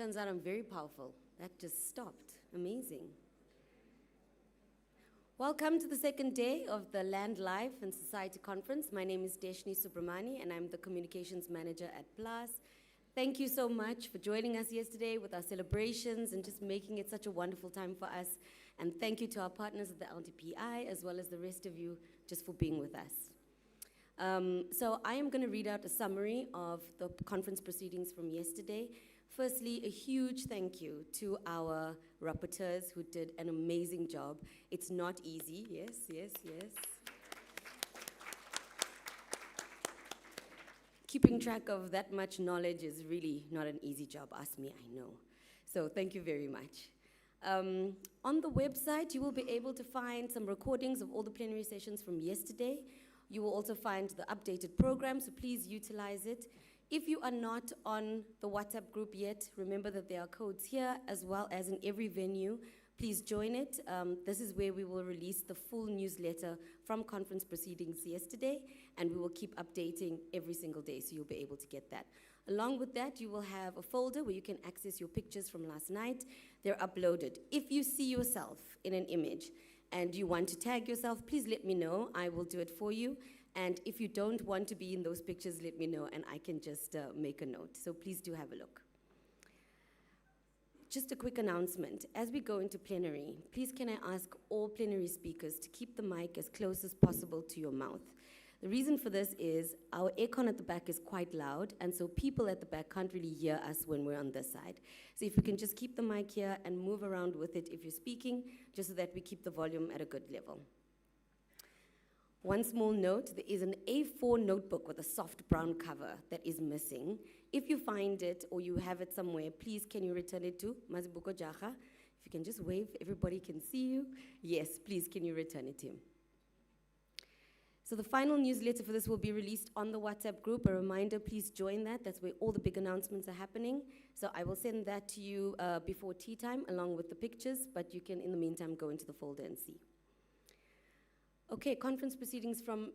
Turns out I'm very powerful. That just stopped. Amazing. Welcome to the second day of the Land, Life and Society Conference. My name is Deshni Subramani and I'm the Communications Manager at PLAAS. Thank you so much for joining us yesterday with our celebrations and just making it such a wonderful time for us. And thank you to our partners at the LDPI as well as the rest of you just for being with us. So I am going to read out a summary of the conference proceedings from yesterday. Firstly, a huge thank you to our rapporteurs who did an amazing job. It's not easy, yes, yes, yes. Keeping track of that much knowledge is really not an easy job, ask me, I know. So thank you very much. On the website, you will be able to find some recordings of all the plenary sessions from yesterday. You will also find the updated program, so please utilize it. If you are not on the WhatsApp group yet, remember that there are codes here as well as in every venue. Please join it. This is where we will release the full newsletter from conference proceedings yesterday, and we will keep updating every single day, so you'll be able to get that. Along with that, you will have a folder where you can access your pictures from last night. They're uploaded. If you see yourself in an image and you want to tag yourself, please let me know. I will do it for you. And if you don't want to be in those pictures, let me know and I can just make a note. So please do have a look. Just a quick announcement. As we go into plenary, please can I ask all plenary speakers to keep the mic as close as possible to your mouth. The reason for this is our aircon at the back is quite loud, and so people at the back can't really hear us when we're on this side. So if we can just keep the mic here and move around with it if you're speaking, just so that we keep the volume at a good level. One small note, there is an A4 notebook with a soft brown cover that is missing. If you find it or you have it somewhere, please can you return it to Mazibuko Jaha? If you can just wave, everybody can see you. Yes, please can you return it to him? So the final newsletter for this will be released on the WhatsApp group. A reminder, please join that. That's where all the big announcements are happening. So I will send that to you before tea time along with the pictures, but you can in the meantime go into the folder and see. Okay, conference proceedings from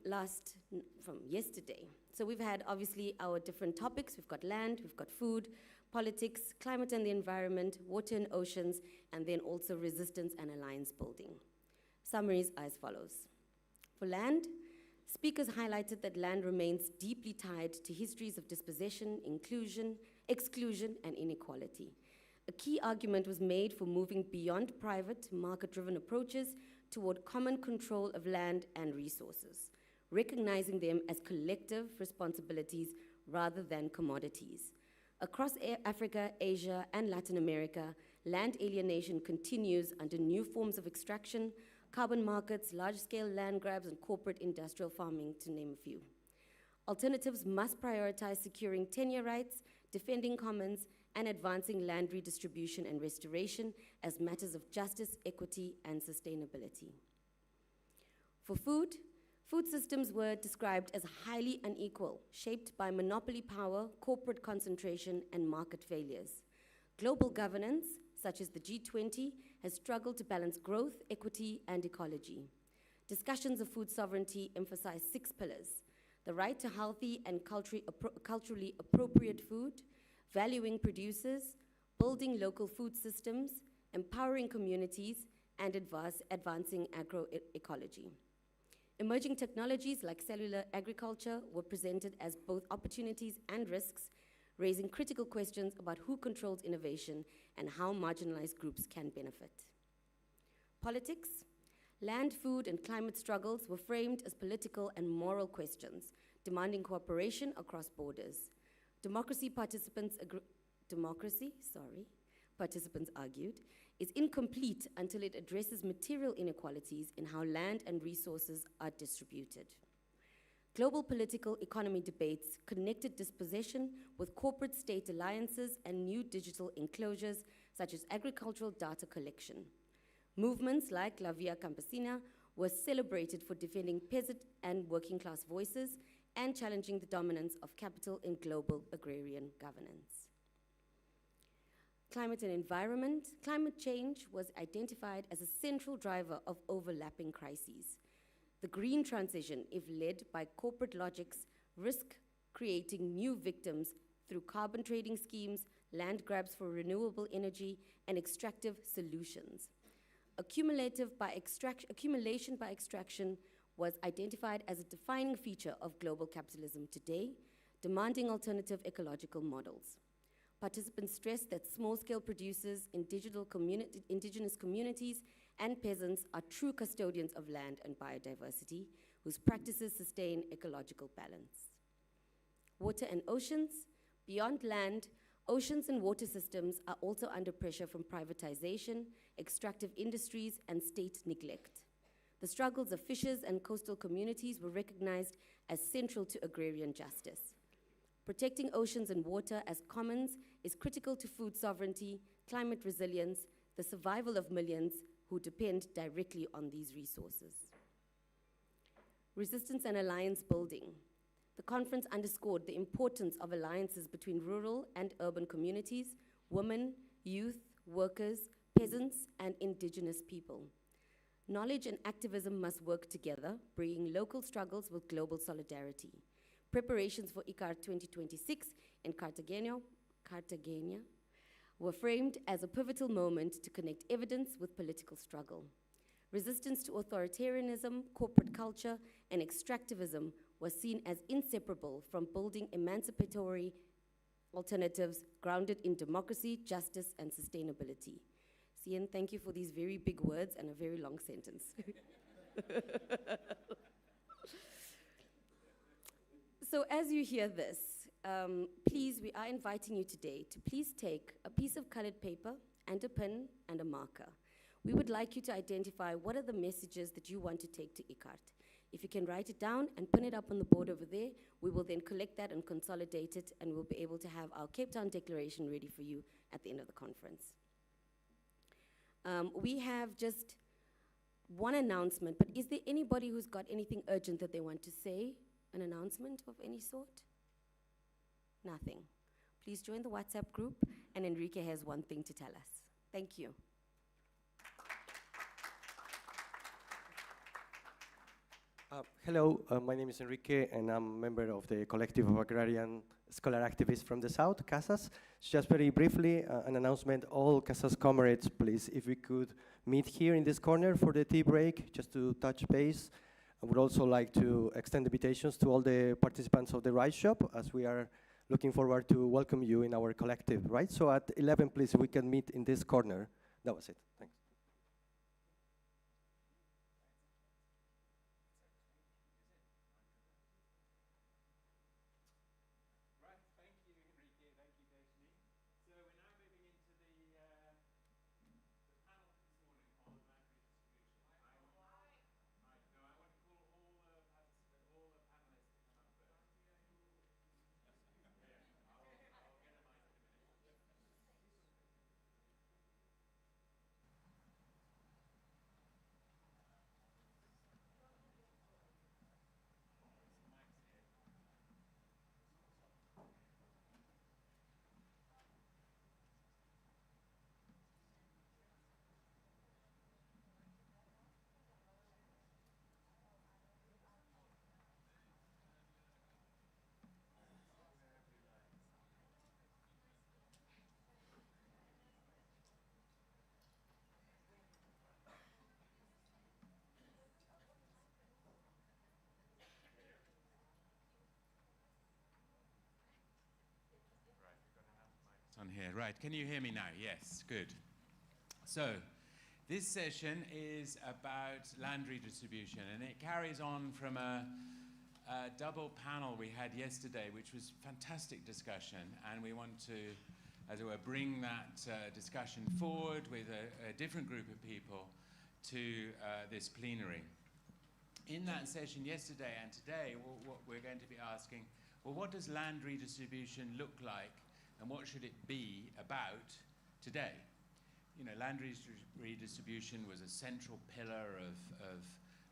yesterday. So we've had obviously our different topics. We've got land, we've got food, politics, climate and the environment, water and oceans, and then also resistance and alliance building. Summaries are as follows. For land, speakers highlighted that land remains deeply tied to histories of dispossession, inclusion, exclusion, and inequality. A key argument was made for moving beyond private, market-driven approaches toward common control of land and resources, recognizing them as collective responsibilities rather than commodities. Across Africa, Asia, and Latin America, land alienation continues under new forms of extraction, carbon markets, large-scale land grabs, and corporate industrial farming, to name a few. Alternatives must prioritize securing tenure rights, defending commons, and advancing land redistribution and restoration as matters of justice, equity, and sustainability. For food, food systems were described as highly unequal, shaped by monopoly power, corporate concentration, and market failures. Global governance, such as the G20, has struggled to balance growth, equity, and ecology. Discussions of food sovereignty emphasize 6 pillars: the right to healthy and culturally appropriate food, valuing producers, building local food systems, empowering communities, and advancing agroecology. Emerging technologies like cellular agriculture were presented as both opportunities and risks, raising critical questions about who controls innovation and how marginalized groups can benefit. Politics, land, food, and climate struggles were framed as political and moral questions, demanding cooperation across borders. Participants argued, is incomplete until it addresses material inequalities in how land and resources are distributed. Global political economy debates connected dispossession with corporate state alliances and new digital enclosures, such as agricultural data collection. Movements like La Via Campesina were celebrated for defending peasant and working class voices and challenging the dominance of capital in global agrarian governance. Climate and environment. Climate change was identified as a central driver of overlapping crises. The green transition, if led by corporate logics, risk creating new victims through carbon trading schemes, land grabs for renewable energy, and extractive solutions. Accumulation by extraction was identified as a defining feature of global capitalism today, demanding alternative ecological models. Participants stressed that small-scale producers, indigenous communities, and peasants are true custodians of land and biodiversity, whose practices sustain ecological balance. Water and oceans. Beyond land, oceans and water systems are also under pressure from privatization, extractive industries, and state neglect. The struggles of fishers and coastal communities were recognized as central to agrarian justice. Protecting oceans and water as commons is critical to food sovereignty, climate resilience, the survival of millions who depend directly on these resources. Resistance and alliance building. The conference underscored the importance of alliances between rural and urban communities, women, youth, workers, peasants, and indigenous people. Knowledge and activism must work together, bringing local struggles with global solidarity. Preparations for ICAR 2026 in Cartagena were framed as a pivotal moment to connect evidence with political struggle. Resistance to authoritarianism, corporate culture, and extractivism was seen as inseparable from building emancipatory alternatives grounded in democracy, justice, and sustainability. Cian, thank you for these very big words and a very long sentence. So as you hear this, please, we are inviting you today to please take a piece of colored paper and a pen and a marker. We would like you to identify what are the messages that you want to take to ICAR. If you can write it down and pin it up on the board over there, we will then collect that and consolidate it, and we'll be able to have our Cape Town Declaration ready for you at the end of the conference. We have just one announcement, but is there anybody who's got anything urgent that they want to say? An announcement of any sort? Nothing. Please join the WhatsApp group, and Enrique has one thing to tell us. Thank you. Hello, my name is Enrique, and I'm a member of the Collective of Agrarian Scholar Activists from the South, CASAS. Just very briefly, an announcement, all CASAS comrades, please, if we could meet here in this corner for the tea break, just to touch base. I would also like to extend invitations to all the participants of the Rice Shop, as we are looking forward to welcome you in our collective, right? So at 11, please, we can meet in this corner. That was it, thanks. On here, right, can you hear me now? Yes, good. So, this session is about land redistribution, and it carries on from a double panel we had yesterday, which was fantastic discussion, and we want to, as it were, bring that discussion forward with a different group of people to this plenary. In that session yesterday and today, what we're going to be asking, well, what does land redistribution look like? And what should it be about today? You know, land redistribution was a central pillar of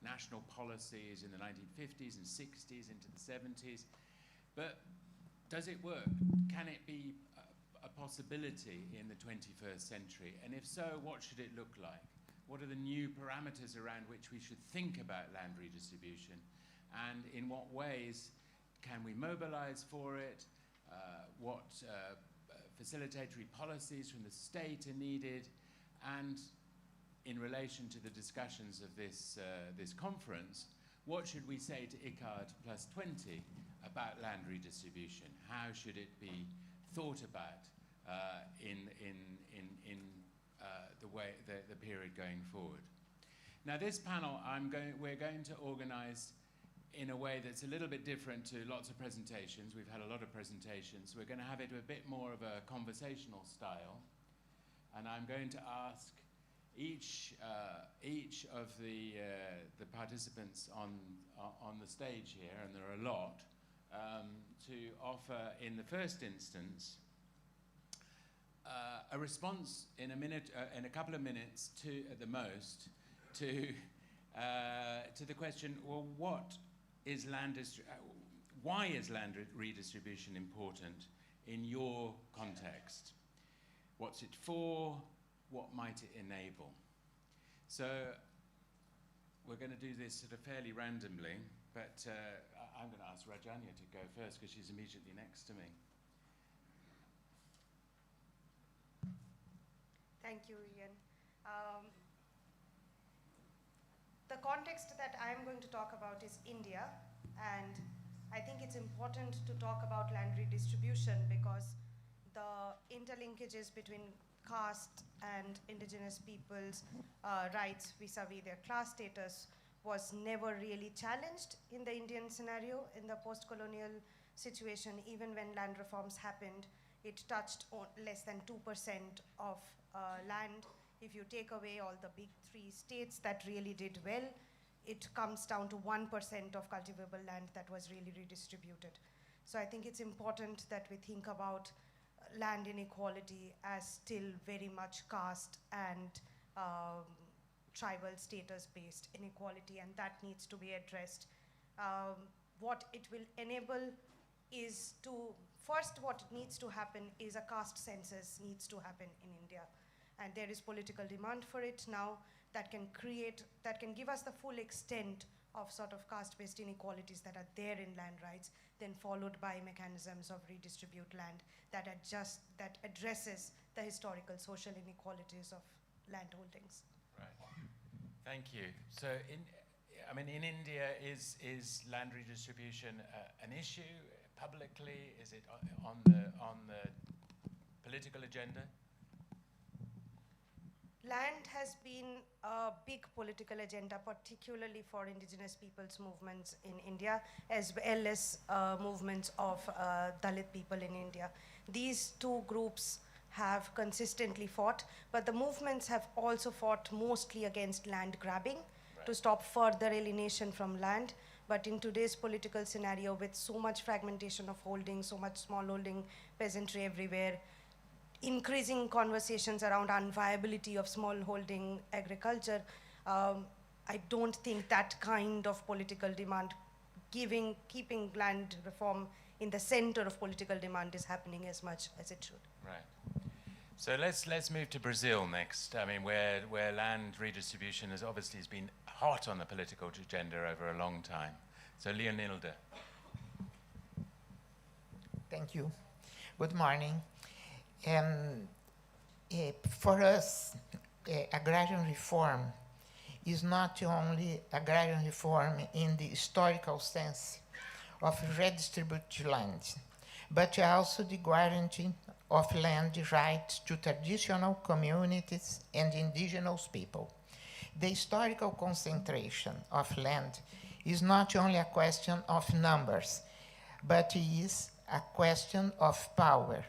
national policies in the 1950s and 60s into the 70s. But does it work? Can it be a possibility in the 21st century? And if so, what should it look like? What are the new parameters around which we should think about land redistribution? And in what ways can we mobilize for it? What facilitatory policies from the state are needed, and in relation to the discussions of this conference, what should we say to ICARD plus 20 about land redistribution? How should it be thought about in the period going forward? Now, this panel we're going to organize in a way that's a little bit different to lots of presentations. We've had a lot of presentations. We're going to have it a bit more of a conversational style. And I'm going to ask each of the participants on the stage here, and there are a lot, to offer in the first instance a response in a couple of minutes at the most to the question, well, why is land redistribution important in your context? What's it for? What might it enable? So we're going to do this sort of fairly randomly, but I'm going to ask Rajanya to go first because she's immediately next to me. Thank you, Ian. The context that I'm going to talk about is India, and I think it's important to talk about land redistribution because the interlinkages between caste and indigenous people's rights vis-a-vis their class status was never really challenged in the Indian scenario. In the post-colonial situation, even when land reforms happened, it touched less than 2% of land. If you take away all the big 3 states that really did well, it comes down to 1% of cultivable land that was really redistributed. So I think it's important that we think about land inequality as still very much caste and tribal status-based inequality, and that needs to be addressed. What it will enable is what needs to happen is a caste census needs to happen in India. And there is political demand for it now that can give us the full extent of sort of caste-based inequalities that are there in land rights, then followed by mechanisms of redistribute land that addresses the historical social inequalities of land holdings. Right. Thank you. So in India, is land redistribution an issue publicly? Is it on the political agenda? Land has been a big political agenda, particularly for indigenous people's movements in India, as well as movements of Dalit people in India. These two groups have consistently fought, but the movements have also fought mostly against land grabbing, right, to stop further alienation from land. But in today's political scenario, with so much fragmentation of holding, so much small holding peasantry everywhere, increasing conversations around unviability of smallholding agriculture, I don't think that kind of political demand, keeping land reform in the center of political demand is happening as much as it should. Right. So let's move to Brazil next. I mean, where land redistribution has obviously been hot on the political agenda over a long time. So Leonilde. Thank you. Good morning. For us, agrarian reform is not only agrarian reform in the historical sense of redistribute land, but also the guarantee of land rights to traditional communities and indigenous people. The historical concentration of land is not only a question of numbers, but is a question of power,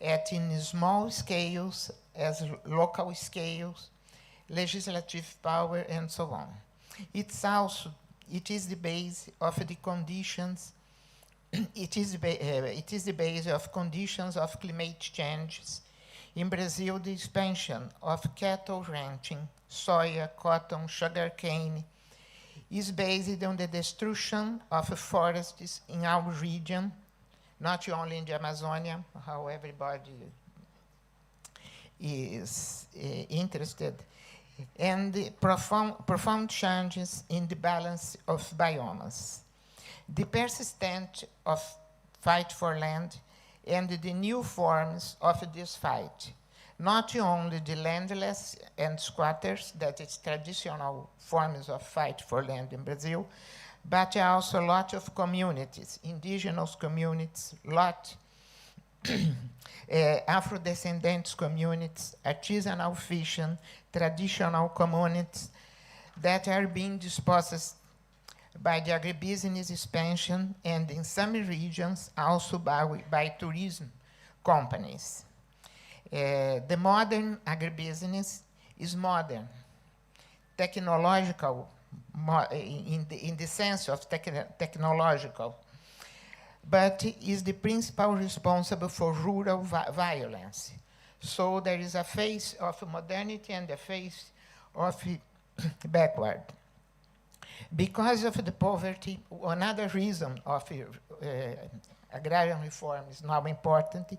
in small scales as local scales, legislative power, and so on. It is the base of the conditions. It is the base of conditions of climate changes. In Brazil, the expansion of cattle ranching, soya, cotton, sugarcane is based on the destruction of forests in our region, not only in the Amazonia, how everybody is interested, and the profound changes in the balance of biomes. The persistent of fight for land and the new forms of this fight. Not only the landless and squatters, that is traditional forms of fight for land in Brazil, but also a lot of communities, indigenous communities, Afro-descendants communities, artisanal fishing, traditional communities that are being dispossessed by the agribusiness expansion and in some regions also by tourism companies. The modern agribusiness is modern, technological, in the sense of technological, but is the principal responsible for rural violence. So there is a phase of modernity and a phase of backward. Because of the poverty, another reason of agrarian reform is now important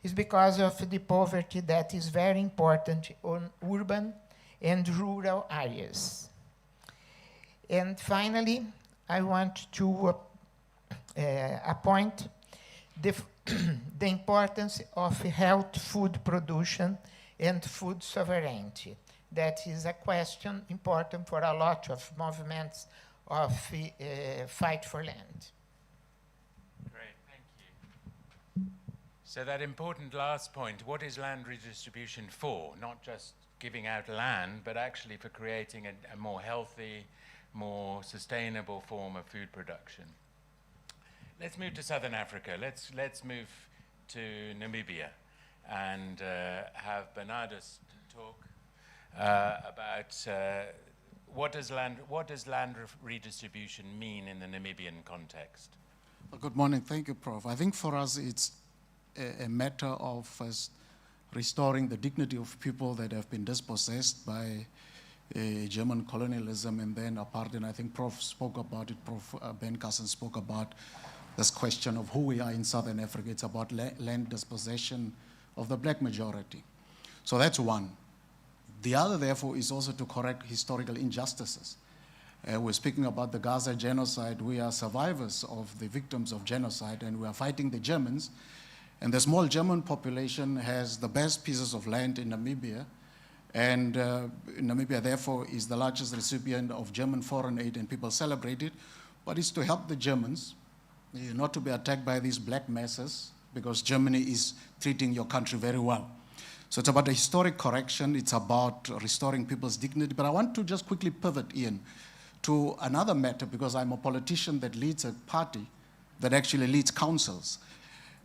is because of the poverty that is very important on urban and rural areas. And finally, I want to appoint the importance of health food production and food sovereignty. That is a question important for a lot of movements of fight for land. Great, thank you. So that important last point, what is land redistribution for? Not just giving out land, but actually for creating a more healthy, more sustainable form of food production. Let's move to Southern Africa. Let's move to Namibia and have Bernadus talk about what does land redistribution mean in the Namibian context? Well, good morning. Thank you, Prof. I think for us it's a matter of restoring the dignity of people that have been dispossessed by German colonialism and then apartheid. I think Prof spoke about it, Prof Ben Carson spoke about this question of who we are in Southern Africa. It's about land dispossession of the black majority. So that's one. The other, therefore, is also to correct historical injustices. We're speaking about the Gaza genocide. We are survivors of the victims of genocide, and we are fighting the Germans. And the small German population has the best pieces of land in Namibia, and Namibia, therefore, is the largest recipient of German foreign aid, and people celebrate it. But it's to help the Germans not to be attacked by these black masses, because Germany is treating your country very well. So it's about a historic correction. It's about restoring people's dignity. But I want to just quickly pivot, Ian, to another matter, because I'm a politician that leads a party that actually leads councils,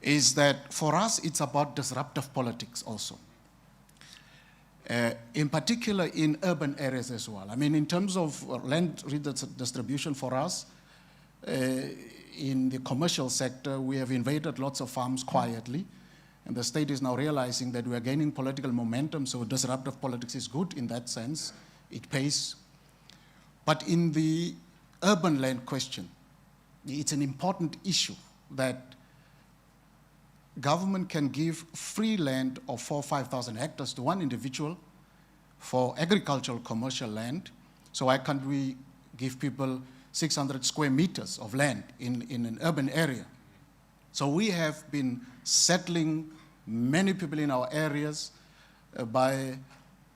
is that for us, it's about disruptive politics also. In particular in urban areas as well. I mean, in terms of land redistribution for us, in the commercial sector, we have invaded lots of farms quietly, and the state is now realizing that we are gaining political momentum, so disruptive politics is good in that sense. It pays. But in the urban land question, it's an important issue that government can give free land of 4,000 or 5,000 hectares to one individual for agricultural commercial land. So why can't we give people 600 square meters of land in an urban area? So we have been settling many people in our areas by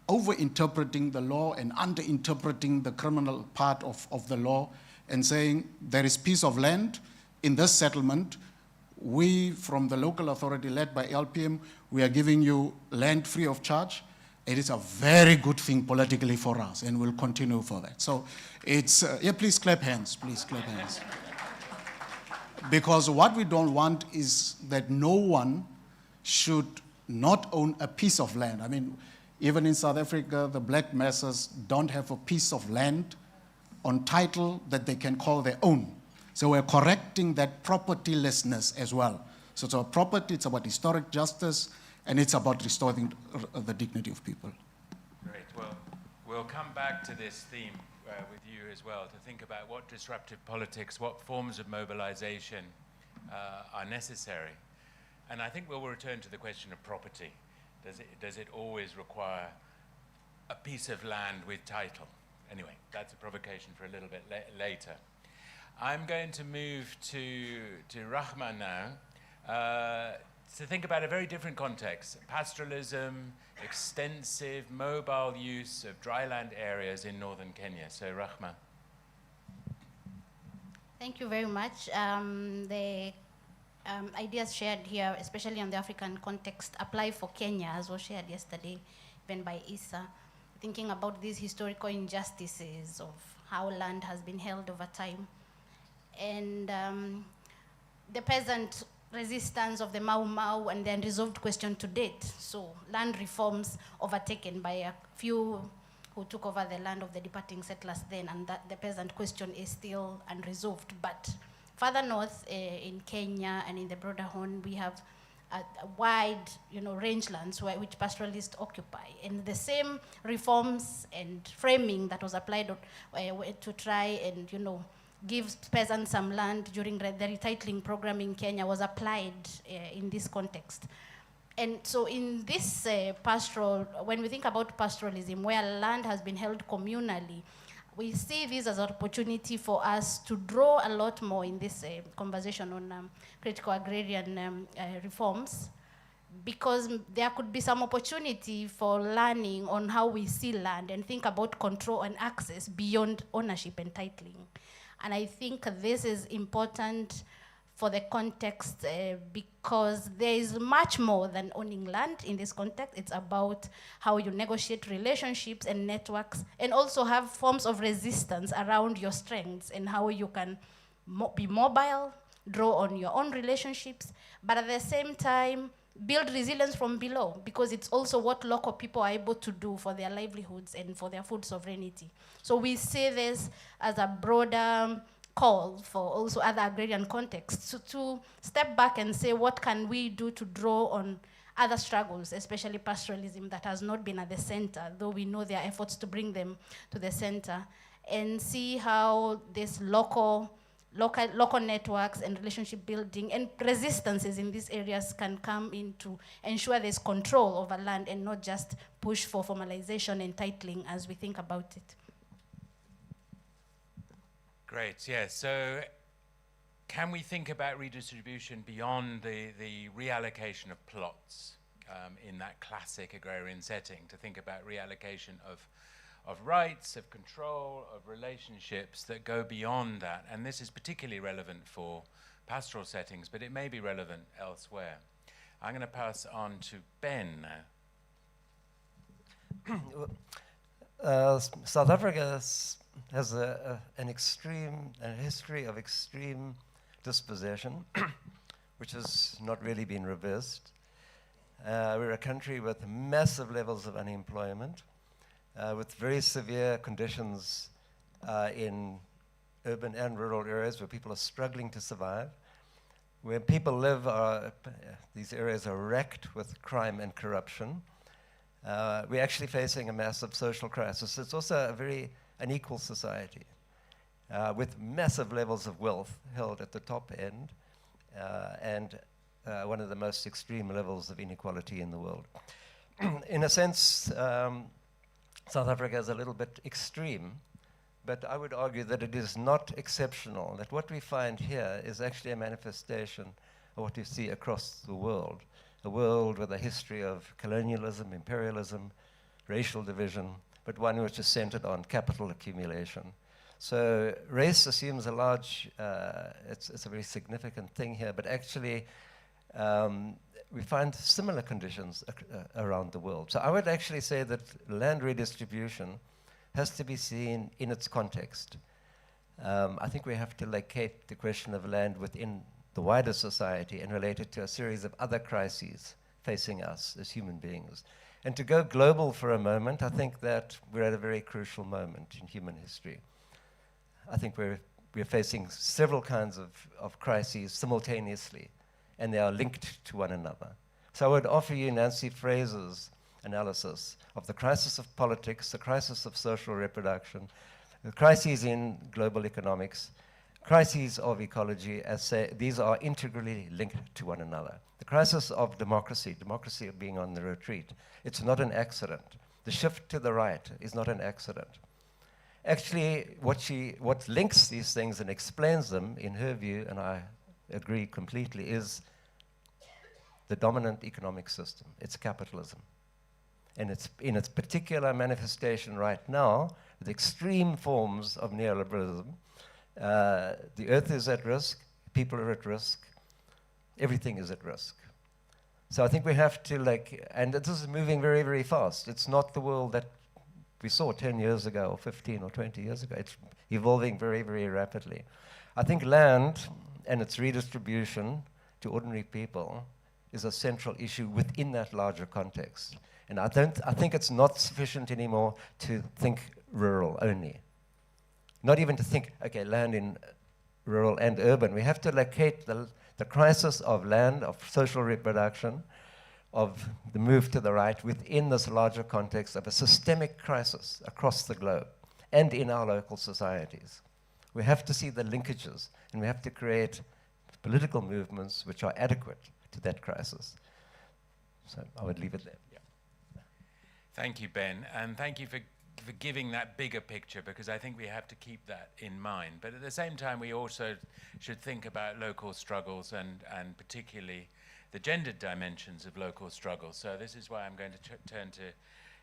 over-interpreting the law and under-interpreting the criminal part of the law and saying there is piece of land in this settlement. We, from the local authority led by LPM, we are giving you land free of charge. It is a very good thing politically for us, and we'll continue for that. So it's, yeah, please clap hands, please clap hands. Because what we don't want is that no one should not own a piece of land. I mean, even in South Africa, the black masses don't have a piece of land on title that they can call their own. So we're correcting that propertylessness as well. So it's about property, it's about historic justice, and it's about restoring the dignity of people. Great. Well, we'll come back to this theme with you as well, to think about what disruptive politics, what forms of mobilization are necessary. And I think we'll return to the question of property. Does it always require a piece of land with title? Anyway, that's a provocation for a little bit later. I'm going to move to Rahma now. to think about a very different context. Pastoralism, extensive mobile use of dryland areas in northern Kenya. So Rahma. Thank you very much. The ideas shared here, especially on the African context, apply for Kenya, as was shared yesterday, even by Issa. Thinking about these historical injustices of how land has been held over time. And the peasant resistance of the Mau Mau and the unresolved question to date. So land reforms overtaken by a few who took over the land of the departing settlers then, and that the peasant question is still unresolved. But further north in Kenya and in the broader Horn, we have a wide, rangelands which pastoralists occupy. And the same reforms and framing that was applied to try and, give peasants some land during the retitling program in Kenya was applied in this context. And so in this pastoral, when we think about pastoralism, where land has been held communally, we see this as an opportunity for us to draw a lot more in this conversation on critical agrarian reforms, because there could be some opportunity for learning on how we see land and think about control and access beyond ownership and titling. And I think this is important for the context because there is much more than owning land in this context. It's about how you negotiate relationships and networks, and also have forms of resistance around your strengths and how you can be mobile, draw on your own relationships, but at the same time, build resilience from below, because it's also what local people are able to do for their livelihoods and for their food sovereignty. So we see this as a broader call for also other agrarian contexts to step back and say, what can we do to draw on other struggles, especially pastoralism that has not been at the center, though we know there are efforts to bring them to the center, and see how this local networks and relationship building and resistances in these areas can come in to ensure there's control over land and not just push for formalization and titling as we think about it. Great, yeah. So can we think about redistribution beyond the reallocation of plots in that classic agrarian setting, to think about reallocation of rights, of control, of relationships that go beyond that? And this is particularly relevant for pastoral settings, but it may be relevant elsewhere. I'm going to pass on to Ben now. South Africa has a history of extreme dispossession, which has not really been reversed. We're a country with massive levels of unemployment, with very severe conditions in urban and rural areas where people are struggling to survive. Where people live, these areas are wrecked with crime and corruption. We're actually facing a massive social crisis. It's also a very unequal society with massive levels of wealth held at the top end and one of the most extreme levels of inequality in the world. In a sense, South Africa is a little bit extreme, but I would argue that it is not exceptional, that what we find here is actually a manifestation of what we see across the world, a world with a history of colonialism, imperialism, racial division, but one which is centered on capital accumulation. So race assumes a large, it's a very significant thing here, but actually we find similar conditions around the world. So I would actually say that land redistribution has to be seen in its context. I think we have to locate the question of land within the wider society and relate it to a series of other crises facing us as human beings. And to go global for a moment, I think that we're at a very crucial moment in human history. I think we're facing several kinds of crises simultaneously, and they are linked to one another. So I would offer you Nancy Fraser's analysis of the crisis of politics, the crisis of social reproduction, the crises in global economics, crises of ecology, as say, these are integrally linked to one another. The crisis of democracy being on the retreat, it's not an accident. The shift to the right is not an accident. Actually, what links these things and explains them, in her view, and I agree completely, is the dominant economic system. It's capitalism. And it's in its particular manifestation right now, with extreme forms of neoliberalism. The earth is at risk, people are at risk, everything is at risk. So I think we have to and this is moving very, very fast. It's not the world that we saw 10 years ago, or 15 or 20 years ago. It's evolving very, very rapidly. I think land and its redistribution to ordinary people is a central issue within that larger context. And I think it's not sufficient anymore to think rural only. Not even to think, okay, land in rural and urban. We have to locate the crisis of land, of social reproduction, of the move to the right within this larger context of a systemic crisis across the globe and in our local societies. We have to see the linkages, and we have to create political movements which are adequate to that crisis. So I would leave it there. Yeah. Thank you, Ben, and thank you for giving that bigger picture, because I think we have to keep that in mind. But at the same time, we also should think about local struggles and particularly the gendered dimensions of local struggles. So this is why I'm going to turn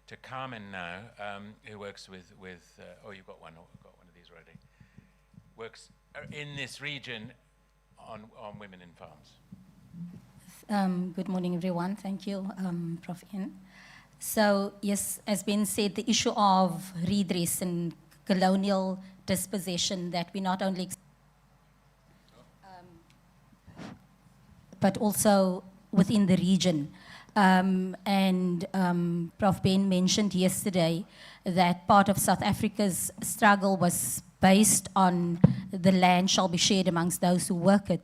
to Carmen now, who works with oh, you've got one of these already. Works in this region on women in farms. Good morning, everyone. Thank you, Prof. Ian. So, yes, as Ben said, the issue of redress and colonial dispossession that we not only but also within the region. Prof. Ben mentioned yesterday that part of South Africa's struggle was based on the land shall be shared amongst those who work it.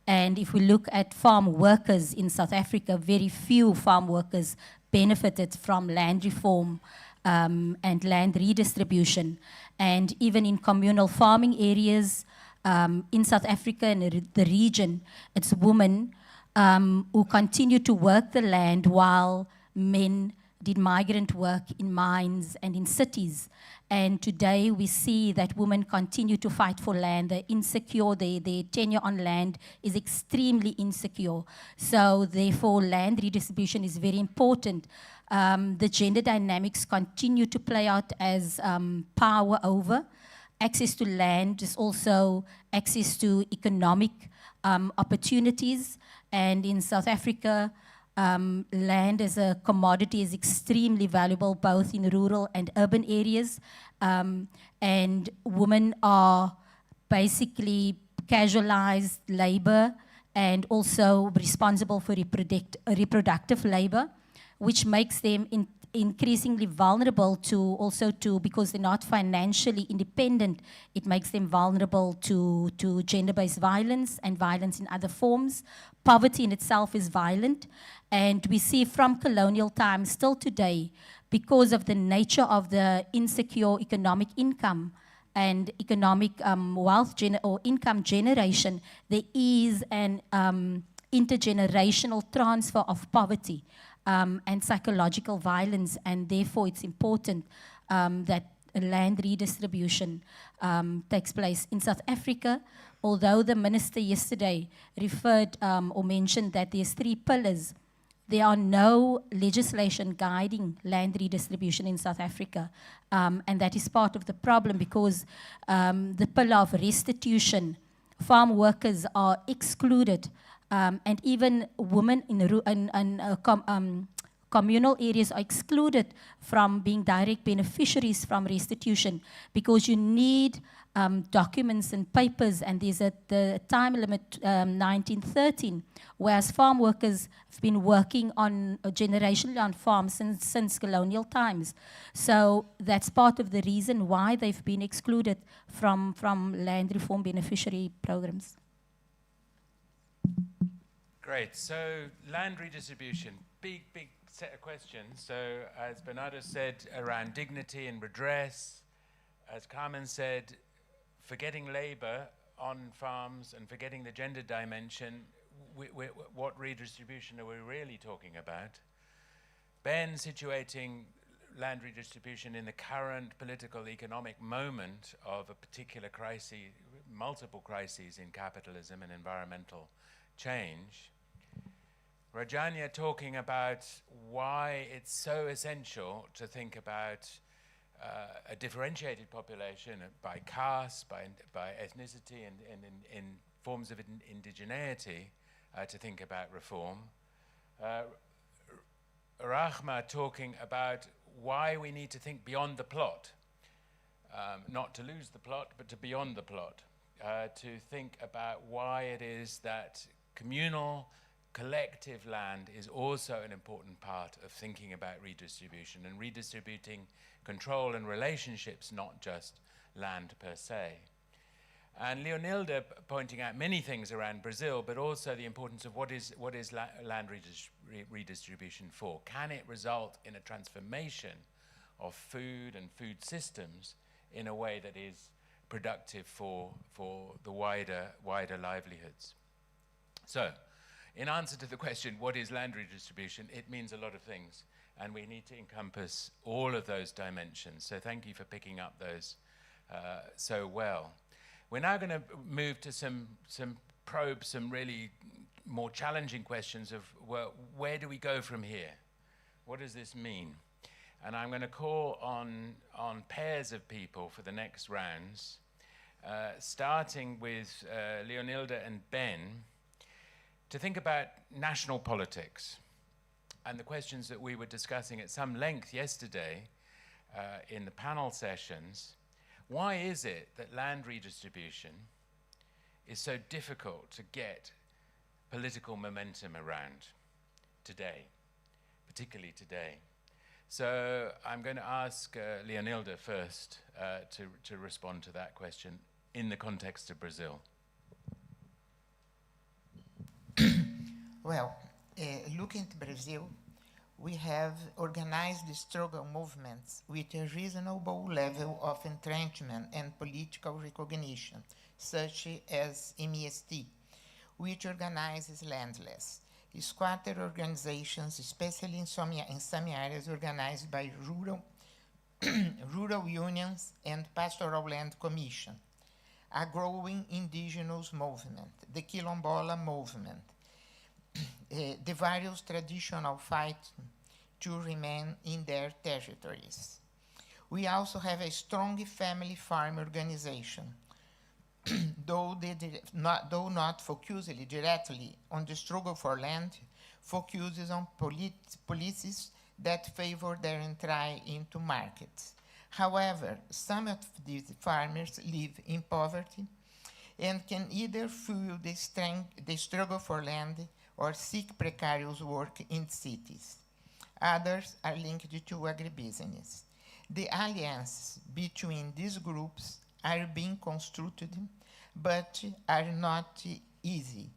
And if we look at farm workers in South Africa, very few farm workers benefited from land reform and land redistribution. And even in communal farming areas in South Africa and the region, it's women who continue to work the land while men did migrant work in mines and in cities. And today we see that women continue to fight for land. They're insecure, their tenure on land is extremely insecure. So therefore land redistribution is very important. The gender dynamics continue to play out as power over. Access to land is also access to economic opportunities. And in South Africa, land as a commodity is extremely valuable both in rural and urban areas. And women are basically casualized labor and also responsible for reproductive labor, which makes them increasingly vulnerable because they're not financially independent. It makes them vulnerable to gender-based violence and violence in other forms. Poverty in itself is violent. And we see from colonial times still today, because of the nature of the insecure economic income and economic wealth or income generation, there is an intergenerational transfer of poverty and psychological violence, and therefore it's important that land redistribution takes place. In South Africa, although the minister yesterday referred or mentioned that there's 3 pillars, there are no legislation guiding land redistribution in South Africa. And that is part of the problem because the pillar of restitution, farm workers are excluded. And even women in communal areas are excluded from being direct beneficiaries from restitution because you need documents and papers, and there's the time limit 1913, whereas farm workers have been working on generationally on farms since colonial times. So that's part of the reason why they've been excluded from land reform beneficiary programs. Great. So land redistribution, big set of questions. So as Bernadus said, around dignity and redress, as Carmen said, forgetting labor on farms and forgetting the gender dimension, what redistribution are we really talking about? Ben situating land redistribution in the current political economic moment of a particular crisis, multiple crises in capitalism and environmental change. Rajanya talking about why it's so essential to think about a differentiated population by caste, by ethnicity, and in forms of indigeneity to think about reform. Rahma talking about why we need to think beyond the plot, not to lose the plot, but to beyond the plot, to think about why it is that communal, collective land is also an important part of thinking about redistribution and redistributing control and relationships, not just land per se. And Leonilde pointing out many things around Brazil, but also the importance of what is land redistribution for? Can it result in a transformation of food and food systems in a way that is productive for the wider livelihoods? So, in answer to the question, what is land redistribution? It means a lot of things, and we need to encompass all of those dimensions. So thank you for picking up those so well. We're now going to move to some really more challenging questions of, well, where do we go from here? What does this mean? And I'm going to call on pairs of people for the next rounds, starting with Leonilde and Ben, to think about national politics and the questions that we were discussing at some length yesterday in the panel sessions. Why is it that land redistribution is so difficult to get political momentum around today, particularly today? So I'm going to ask Leonilde first to respond to that question in the context of Brazil. Well, looking at Brazil, we have organized struggle movements with a reasonable level of entrenchment and political recognition, such as MEST, which organizes Landless. Squatter organizations, especially in some areas organized by rural unions and pastoral land commission. A growing indigenous movement, the Quilombola movement, the various traditional fights to remain in their territories. We also have a strong family farm organization, though not focusing directly on the struggle for land, focuses on policies that favor their entry into markets. However, some of these farmers live in poverty and can either fuel the struggle for land or seek precarious work in cities. Others are linked to agribusiness. The alliances between these groups are being constructed, but are not easy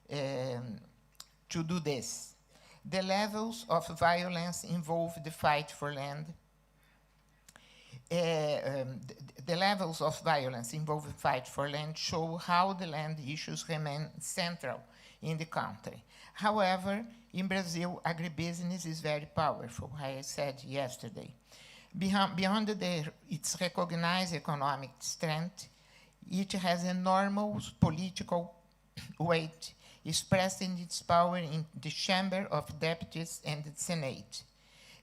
to do this. The levels of violence involved the fight for land. The levels of violence involved the fight for land show how the land issues remain central in the country. However, in Brazil, agribusiness is very powerful, as I said yesterday. Beyond its recognized economic strength, it has enormous political weight, expressing its power in the Chamber of Deputies and the Senate.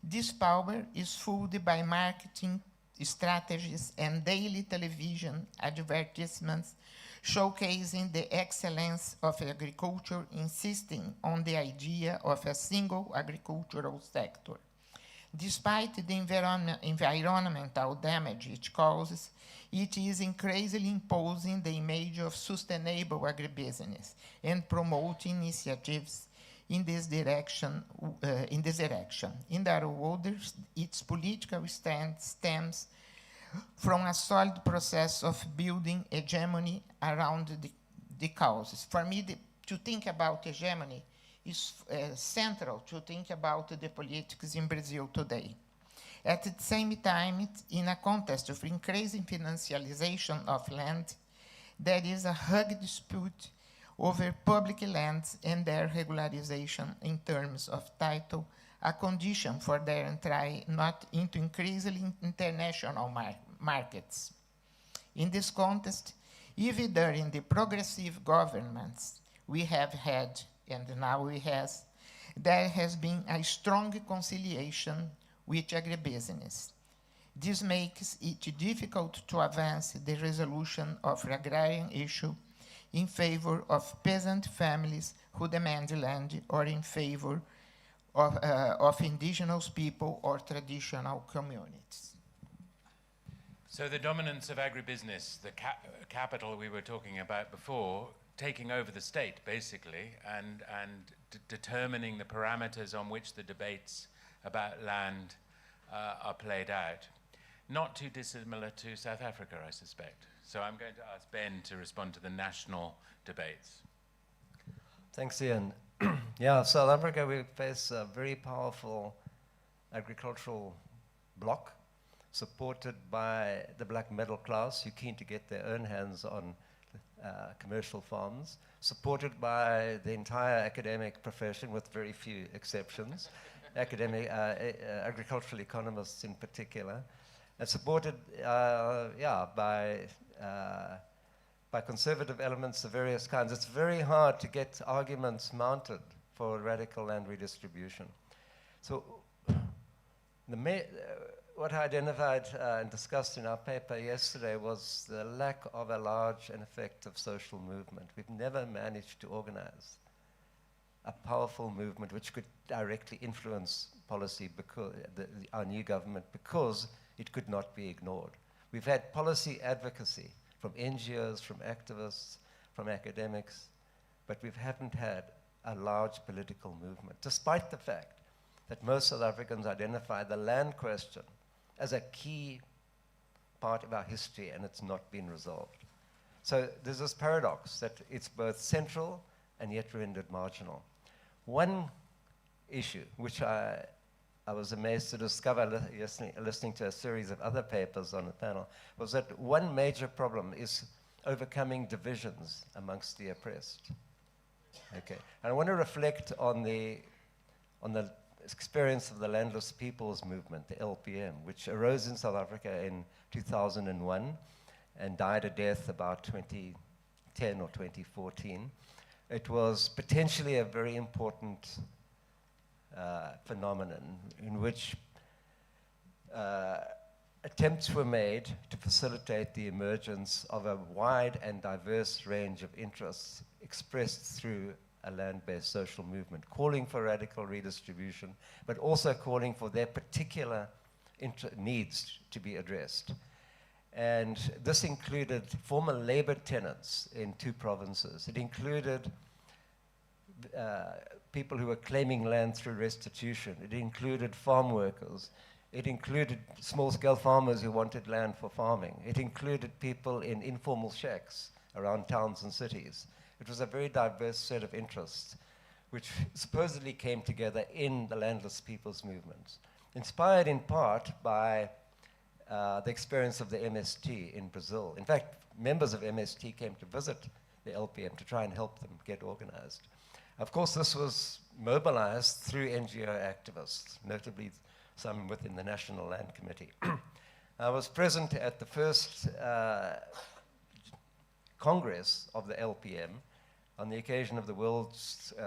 This power is fueled by marketing strategies and daily television advertisements showcasing the excellence of agriculture, insisting on the idea of a single agricultural sector. Despite the environmental damage it causes, it is increasingly imposing the image of sustainable agribusiness and promoting initiatives in this direction. In other words, its political stand stems from a solid process of building hegemony around the causes. For me, to think about hegemony is central to think about the politics in Brazil today. At the same time, in a context of increasing financialization of land, there is a hug dispute over public lands and their regularization in terms of title, a condition for their entry not into increasingly international markets. In this context, even during the progressive governments we have had, and now we have, there has been a strong conciliation with agribusiness. This makes it difficult to advance the resolution of the agrarian issue in favor of peasant families who demand land or in favor of indigenous people or traditional communities. So the dominance of agribusiness, the capital we were talking about before, taking over the state, basically, and determining the parameters on which the debates about land are played out. Not too dissimilar to South Africa, I suspect. So I'm going to ask Ben to respond to the national debates. Thanks, Ian. Yeah, South Africa, we face a very powerful agricultural bloc supported by the black middle class who are keen to get their own hands on commercial farms, supported by the entire academic profession with very few exceptions, agricultural economists in particular, and supported by conservative elements of various kinds. It's very hard to get arguments mounted for radical land redistribution. So what I identified and discussed in our paper yesterday was the lack of a large and effective social movement. We've never managed to organize a powerful movement which could directly influence policy because our new government, because it could not be ignored. We've had policy advocacy from NGOs, from activists, from academics, but we haven't had a large political movement, despite the fact that most South Africans identify the land question as a key part of our history, and it's not been resolved. So there's this paradox that it's both central and yet rendered marginal. One issue, which I was amazed to discover listening to a series of other papers on the panel, was that one major problem is overcoming divisions amongst the oppressed. Okay, and I want to reflect on the experience of the Landless Peoples Movement, the LPM, which arose in South Africa in 2001 and died a death about 2010 or 2014. It was potentially a very important phenomenon in which attempts were made to facilitate the emergence of a wide and diverse range of interests expressed through a land-based social movement, calling for radical redistribution, but also calling for their particular needs to be addressed. And this included former labor tenants in 2 provinces. It included people who were claiming land through restitution. It included farm workers. It included small-scale farmers who wanted land for farming. It included people in informal shacks around towns and cities. It was a very diverse set of interests which supposedly came together in the Landless Peoples Movement, inspired in part by the experience of the MST in Brazil. In fact, members of MST came to visit the LPM to try and help them get organized. Of course, this was mobilized through NGO activists, notably some within the National Land Committee. I was present at the first Congress of the LPM on the occasion of the World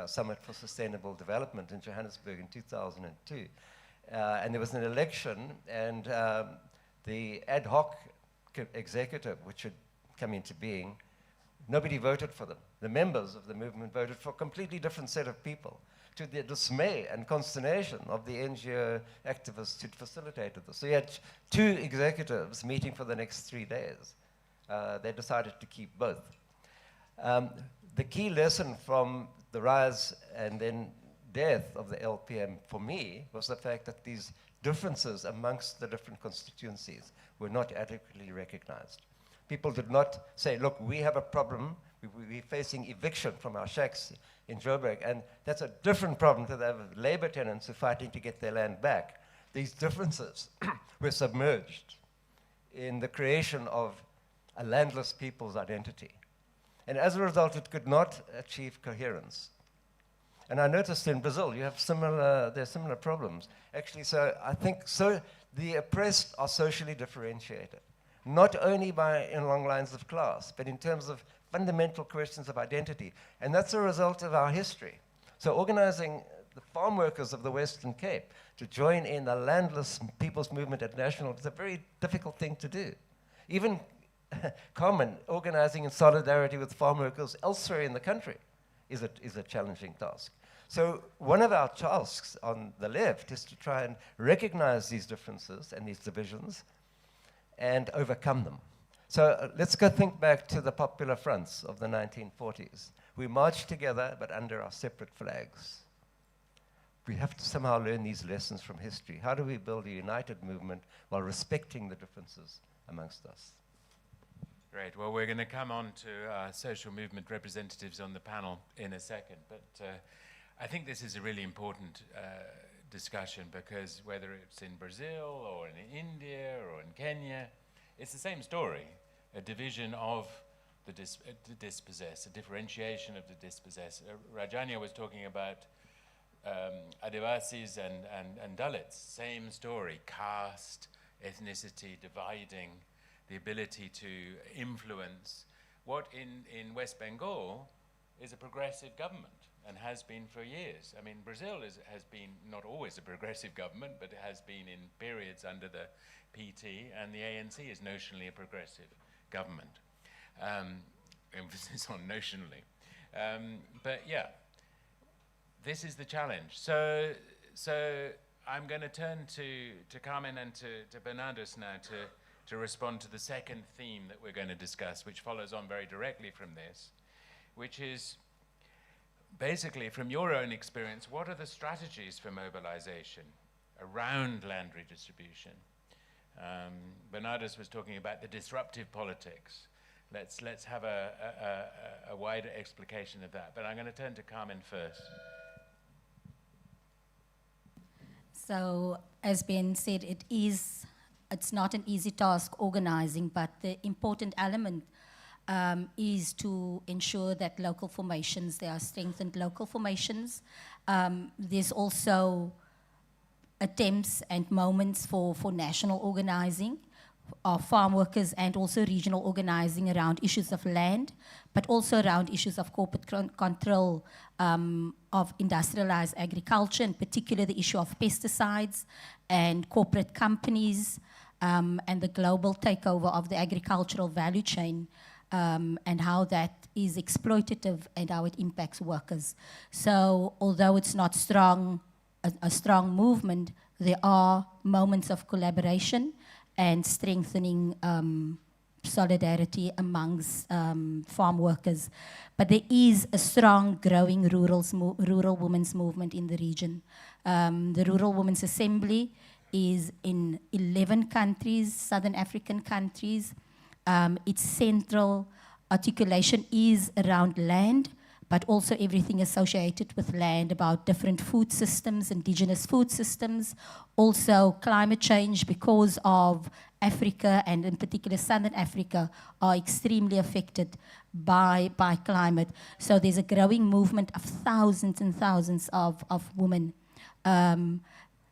Summit for Sustainable Development in Johannesburg in 2002. And there was an election, and the ad hoc executive, which had come into being, nobody voted for them. The members of the movement voted for a completely different set of people, to the dismay and consternation of the NGO activists who facilitated this. So you had 2 executives meeting for the next 3 days. They decided to keep both. The key lesson from the rise and then death of the LPM for me was the fact that these differences amongst the different constituencies were not adequately recognized. People did not say, look, we have a problem, we're facing eviction from our shacks in Joburg, and that's a different problem to the labor tenants who are fighting to get their land back. These differences were submerged in the creation of a landless people's identity. And as a result, it could not achieve coherence. And I noticed in Brazil, you have there's similar problems. Actually, so I think the oppressed are socially differentiated, not only along lines of class, but in terms of fundamental questions of identity. And that's a result of our history. So organizing the farm workers of the Western Cape to join in the landless people's movement at national. It's a very difficult thing to do. Even common organizing in solidarity with farm workers elsewhere in the country is a challenging task. So one of our tasks on the left is to try and recognize these differences and these divisions and overcome them. So let's go think back to the popular fronts of the 1940s. We marched together, but under our separate flags. We have to somehow learn these lessons from history. How do we build a united movement while respecting the differences amongst us? Great. Well, we're going to come on to social movement representatives on the panel in a second, but I think this is a really important discussion, because whether it's in Brazil or in India or in Kenya, it's the same story, a division of the dispossessed, a differentiation of the dispossessed. Rajanya was talking about Adivasis and Dalits, same story, caste, ethnicity, dividing, the ability to influence what in West Bengal is a progressive government and has been for years. I mean, Brazil has been not always a progressive government, but it has been in periods under the PT, and the ANC is notionally a progressive government. Emphasis on notionally. But yeah, this is the challenge. So I'm going to turn to Carmen and to Bernadus now to respond to the second theme that we're going to discuss, which follows on very directly from this, which is basically, from your own experience, what are the strategies for mobilization around land redistribution? Bernadus was talking about the disruptive politics. Let's have a wider explication of that. But I'm going to turn to Carmen first. So, as Ben said, it's not an easy task organizing, but the important element is to ensure that local formations, there are strengthened local formations. There's also attempts and moments for national organizing of farm workers, and also regional organizing around issues of land, but also around issues of corporate control of industrialized agriculture, in particular the issue of pesticides and corporate companies and the global takeover of the agricultural value chain, and how that is exploitative and how it impacts workers. So although it's not a strong movement, there are moments of collaboration and strengthening solidarity amongst farm workers. But there is a strong growing rural women's movement in the region. The Rural Women's Assembly is in 11 countries, Southern African countries. Its central articulation is around land, but also everything associated with land, about different food systems, indigenous food systems, also climate change, because of Africa, and in particular Southern Africa, are extremely affected by climate. So there's a growing movement of thousands and thousands of women.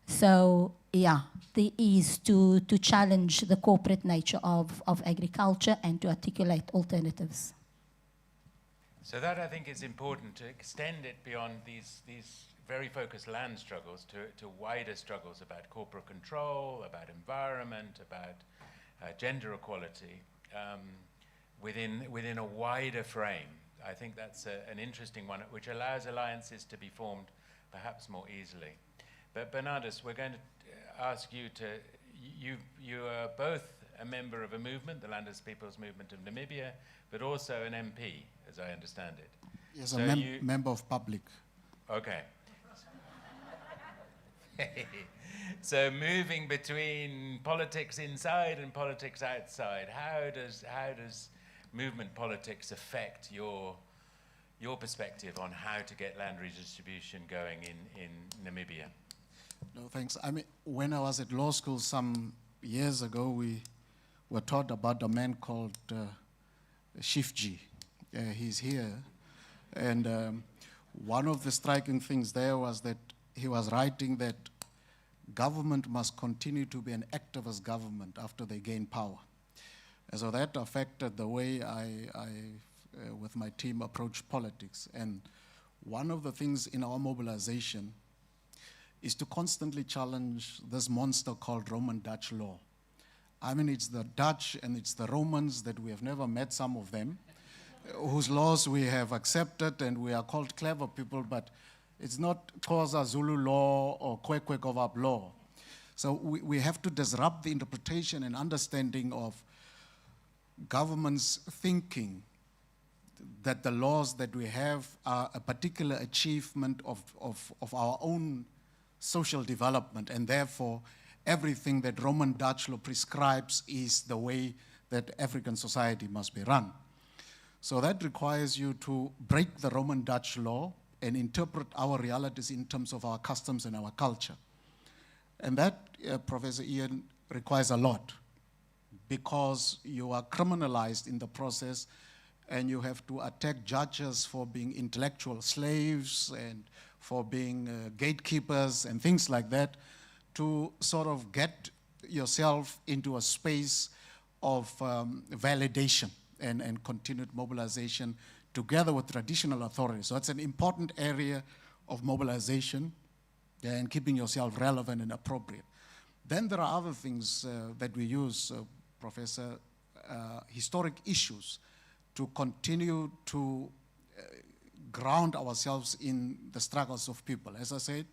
So yeah, there is to challenge the corporate nature of agriculture and to articulate alternatives. So that, I think, is important, to extend it beyond these very focused land struggles to wider struggles about corporate control, about environment, about gender equality within a wider frame. I think that's an interesting one, which allows alliances to be formed perhaps more easily. But Bernadus, we're going to ask you to, you are both a member of a movement, the Landless People's Movement of Namibia, but also an MP, as I understand it. Yes, so a member of public. Okay. So moving between politics inside and politics outside, how does movement politics affect your perspective on how to get land redistribution going in Namibia? No, thanks. I mean, when I was at law school some years ago, we were taught about a man called Shifji. He's here. And one of the striking things there was that he was writing that government must continue to be an activist government after they gain power. And so that affected the way I with my team, approach politics. And one of the things in our mobilization is to constantly challenge this monster called Roman Dutch law. I mean, it's the Dutch and it's the Romans that we have never met, some of them, whose laws we have accepted, and we are called clever people, but it's not Xhosa Zulu law or Kwekwekowab law. So we have to disrupt the interpretation and understanding of governments thinking that the laws that we have are a particular achievement of our own social development, and therefore everything that Roman Dutch law prescribes is the way that African society must be run. So that requires you to break the Roman Dutch law and interpret our realities in terms of our customs and our culture. And that, Professor Ian, requires a lot, because you are criminalized in the process, and you have to attack judges for being intellectual slaves and for being gatekeepers and things like that, to sort of get yourself into a space of validation and continued mobilization together with traditional authorities. So it's an important area of mobilization and keeping yourself relevant and appropriate. Then there are other things that we use, Professor, historic issues to continue to ground ourselves in the struggles of people. As I said,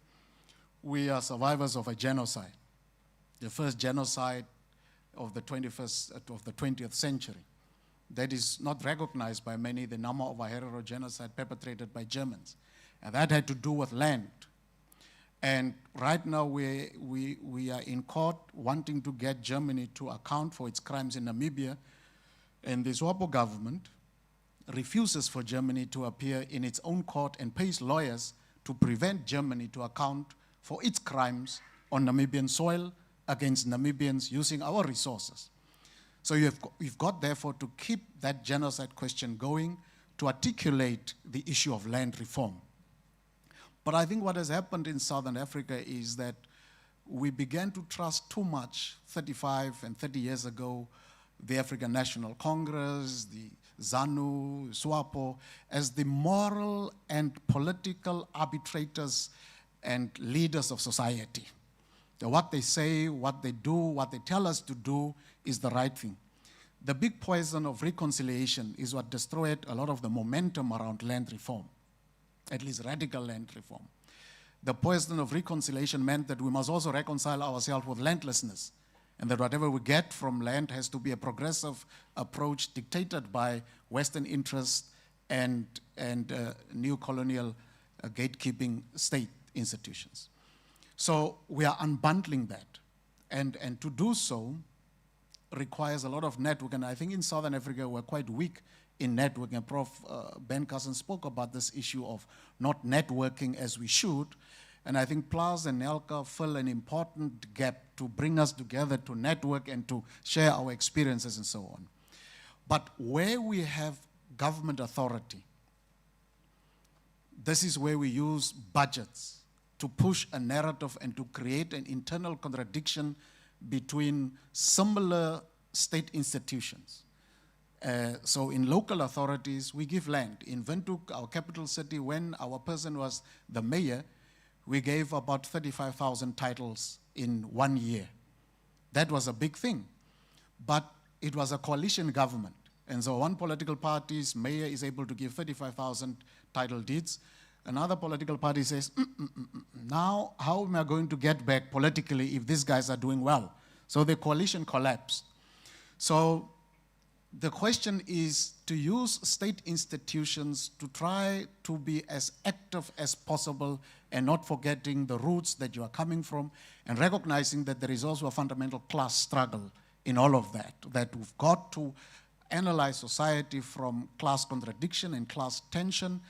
we are survivors of a genocide, the first genocide of the 20th century. That is not recognized by many, the Nama of Ahero genocide perpetrated by Germans. And that had to do with land. And right now we are in court wanting to get Germany to account for its crimes in Namibia, and the Swaartbooi government refuses for Germany to appear in its own court and pays lawyers to prevent Germany to account for its crimes on Namibian soil against Namibians using our resources. So you've got, therefore, to keep that genocide question going, to articulate the issue of land reform. But I think what has happened in Southern Africa is that we began to trust too much 35 and 30 years ago, the African National Congress, the ZANU, SWAPO, as the moral and political arbitrators and leaders of society. That what they say, what they do, what they tell us to do is the right thing. The big poison of reconciliation is what destroyed a lot of the momentum around land reform, at least radical land reform. The poison of reconciliation meant that we must also reconcile ourselves with landlessness, and that whatever we get from land has to be a progressive approach dictated by Western interests and new colonial gatekeeping state institutions. So we are unbundling that. And to do so requires a lot of network. And I think in Southern Africa, we're quite weak in networking. And Prof. Ben Carson spoke about this issue of not networking as we should. And I think PLAAS and NELCA fill an important gap to bring us together to network and to share our experiences and so on. But where we have government authority, this is where we use budgets to push a narrative and to create an internal contradiction between similar state institutions. So in local authorities, we give land. In Windhoek, our capital city, when our person was the mayor, we gave about 35,000 titles in 1 year. That was a big thing. But it was a coalition government. And so one political party's mayor is able to give 35,000 title deeds. Another political party says, now how am I going to get back politically if these guys are doing well? So the coalition collapsed. So the question is to use state institutions to try to be as active as possible and not forgetting the roots that you are coming from, and recognizing that there is also a fundamental class struggle in all of that, that we've got to analyze society from class contradiction and class tension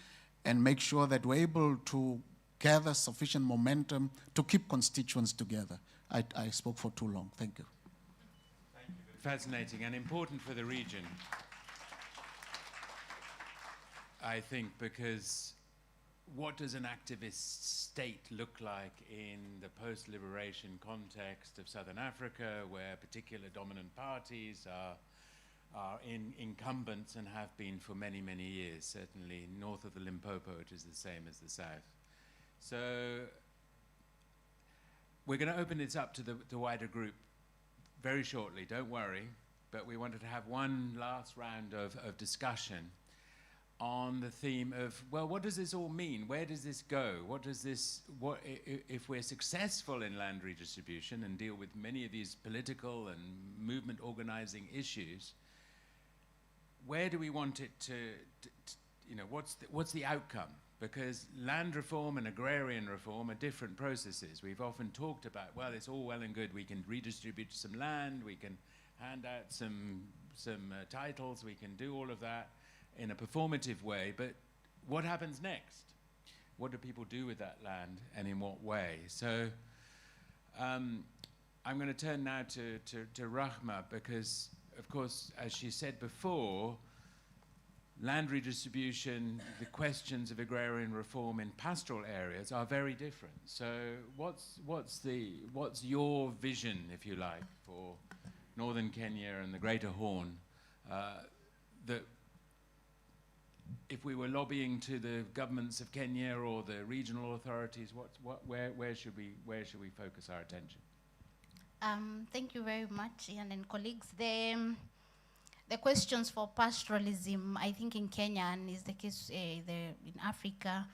and make sure that we're able to gather sufficient momentum to keep constituents together. I spoke for too long. Thank you. Thank you. Fascinating and important for the region, I think, because what does an activist state look like in the post-liberation context of Southern Africa, where particular dominant parties are incumbents and have been for many, many years. Certainly north of the Limpopo, it is the same as the south. So we're going to open this up to the wider group very shortly, don't worry, but we wanted to have one last round of discussion on the theme of, well, what does this all mean? Where does this go? If we're successful in land redistribution and deal with many of these political and movement organizing issues, where do we want it to what's the outcome? Because land reform and agrarian reform are different processes. We've often talked about, well, it's all well and good, we can redistribute some land, we can hand out some titles, we can do all of that in a performative way, but what happens next? What do people do with that land, and in what way? So I'm going to turn now to Rahma, because, of course, as she said before, land redistribution, the questions of agrarian reform in pastoral areas are very different. So what's your vision, if you like, for northern Kenya and the Greater Horn, that if we were lobbying to the governments of Kenya or the regional authorities, where should we focus our attention? Thank you very much, Ian and colleagues. The questions for pastoralism, I think in Kenya, and is the case in Africa,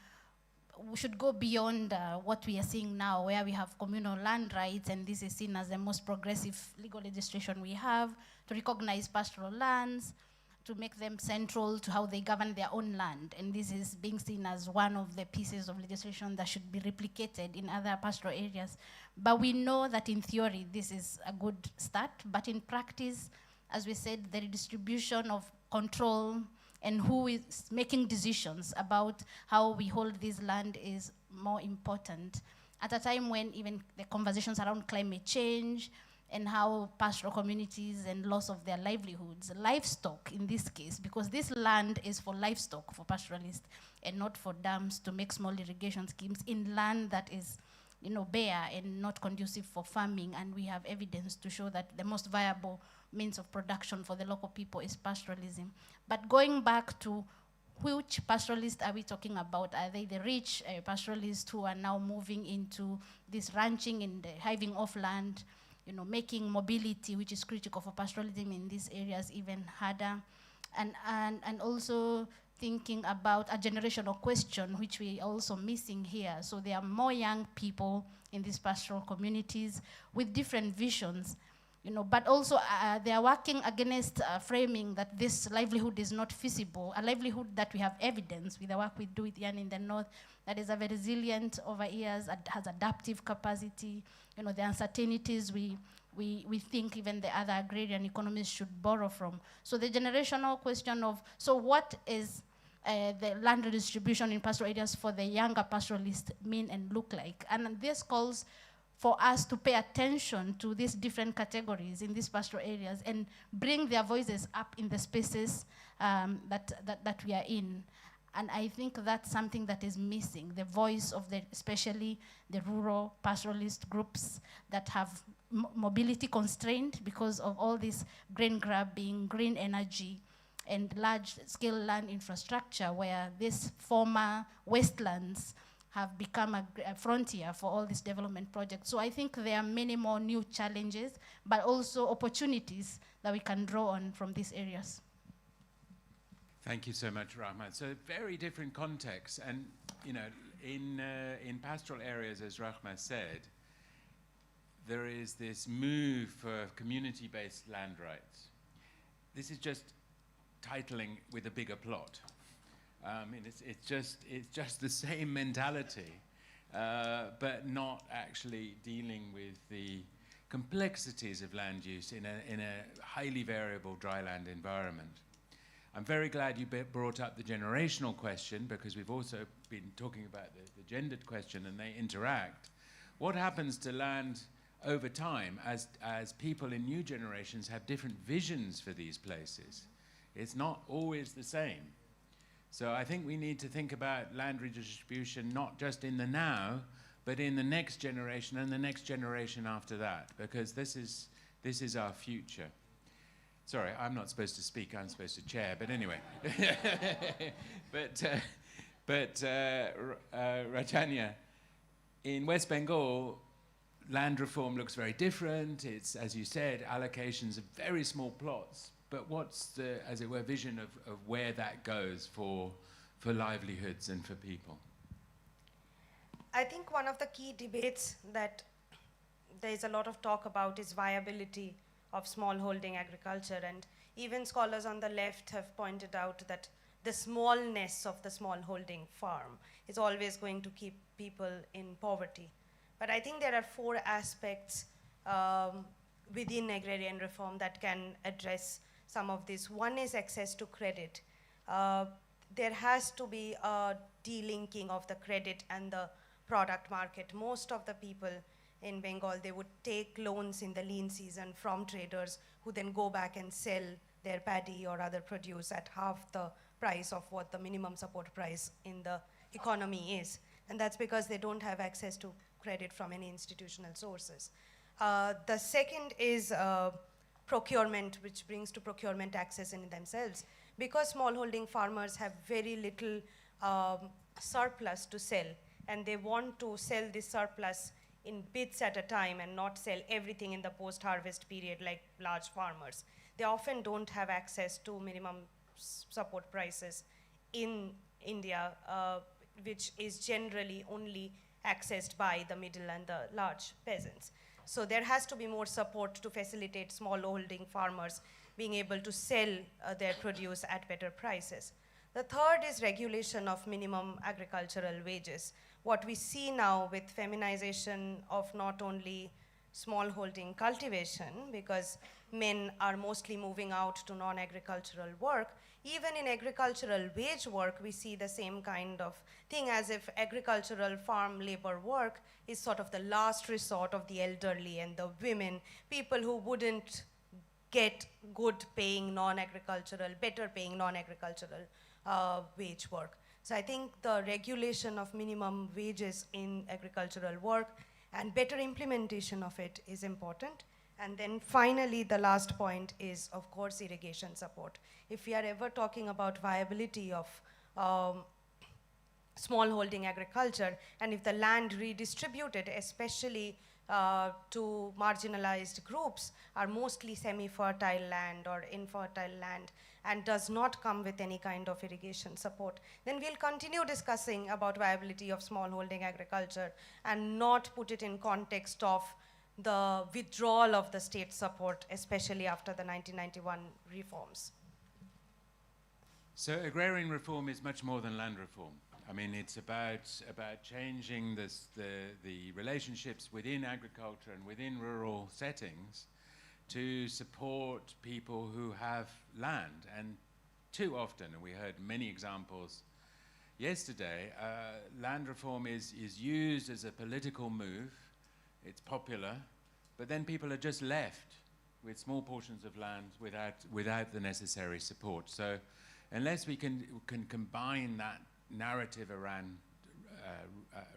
we should go beyond what we are seeing now, where we have communal land rights, and this is seen as the most progressive legal legislation we have, to recognize pastoral lands, to make them central to how they govern their own land. And this is being seen as one of the pieces of legislation that should be replicated in other pastoral areas. But we know that in theory, this is a good start, but in practice, as we said, the redistribution of control and who is making decisions about how we hold this land is more important. At a time when even the conversations around climate change and how pastoral communities and loss of their livelihoods, livestock in this case, because this land is for livestock, for pastoralists, and not for dams to make small irrigation schemes in land that is, bare and not conducive for farming. And we have evidence to show that the most viable means of production for the local people is pastoralism. But going back to which pastoralists are we talking about? Are they the rich pastoralists who are now moving into this ranching and hiving off land, making mobility, which is critical for pastoralism in these areas, even harder, and also thinking about a generational question, which we are also missing here. So there are more young people in these pastoral communities with different visions, but also they are working against framing that this livelihood is not feasible, a livelihood that we have evidence with the work we do with Ian in the north, that is a very resilient over years, has adaptive capacity, the uncertainties we think even the other agrarian economies should borrow from. So the generational question of, so what is the land redistribution in pastoral areas for the younger pastoralists mean and look like? And this calls for us to pay attention to these different categories in these pastoral areas and bring their voices up in the spaces that we are in. And I think that's something that is missing, the voice of especially the rural pastoralist groups that have mobility constrained because of all this grain grabbing, green energy, and large-scale land infrastructure, where these former wastelands have become a frontier for all these development projects. So I think there are many more new challenges, but also opportunities that we can draw on from these areas. Thank you so much, Rahma. So very different contexts, and in pastoral areas, as Rahma said, there is this move for community-based land rights. This is just titling with a bigger plot. It's just the same mentality, but not actually dealing with the complexities of land use in a highly variable dry land environment. I'm very glad you brought up the generational question, because we've also been talking about the gendered question, and they interact. What happens to land over time as people in new generations have different visions for these places? It's not always the same. So I think we need to think about land redistribution not just in the now, but in the next generation and the next generation after that, because this is our future. Sorry, I'm not supposed to speak, I'm supposed to chair, but anyway. But Rajanya, in West Bengal, land reform looks very different. It's, as you said, allocations of very small plots. But what's the, as it were, vision of where that goes for livelihoods and for people? I think one of the key debates that there's a lot of talk about is viability of smallholding agriculture, and even scholars on the left have pointed out that the smallness of the smallholding farm is always going to keep people in poverty. But I think there are 4 aspects within agrarian reform that can address some of this. One is access to credit. There has to be a delinking of the credit and the product market. Most of the people in Bengal, they would take loans in the lean season from traders who then go back and sell their paddy or other produce at half the price of what the minimum support price in the economy is. And that's because they don't have access to credit from any institutional sources. The second is procurement, which brings to procurement access in themselves. Because smallholding farmers have very little surplus to sell, and they want to sell this surplus in bits at a time and not sell everything in the post-harvest period like large farmers. They often don't have access to minimum support prices in India, which is generally only accessed by the middle and the large peasants. So there has to be more support to facilitate smallholding farmers being able to sell their produce at better prices. The third is regulation of minimum agricultural wages. What we see now with feminization of not only smallholding cultivation, because men are mostly moving out to non-agricultural work, even in agricultural wage work, we see the same kind of thing, as if agricultural farm labor work is sort of the last resort of the elderly and the women, people who wouldn't get good paying non-agricultural, better paying non-agricultural wage work. So I think the regulation of minimum wages in agricultural work and better implementation of it is important. And then finally, the last point is, of course, irrigation support. If we are ever talking about viability of smallholding agriculture, and if the land redistributed, especially to marginalized groups, are mostly semi-fertile land or infertile land and does not come with any kind of irrigation support, then we'll continue discussing about viability of smallholding agriculture and not put it in context of the withdrawal of the state support, especially after the 1991 reforms. So agrarian reform is much more than land reform. I mean, it's about changing the relationships within agriculture and within rural settings to support people who have land. And too often, and we heard many examples yesterday, land reform is used as a political move. It's popular, but then people are just left with small portions of land without the necessary support. So unless we can combine that narrative around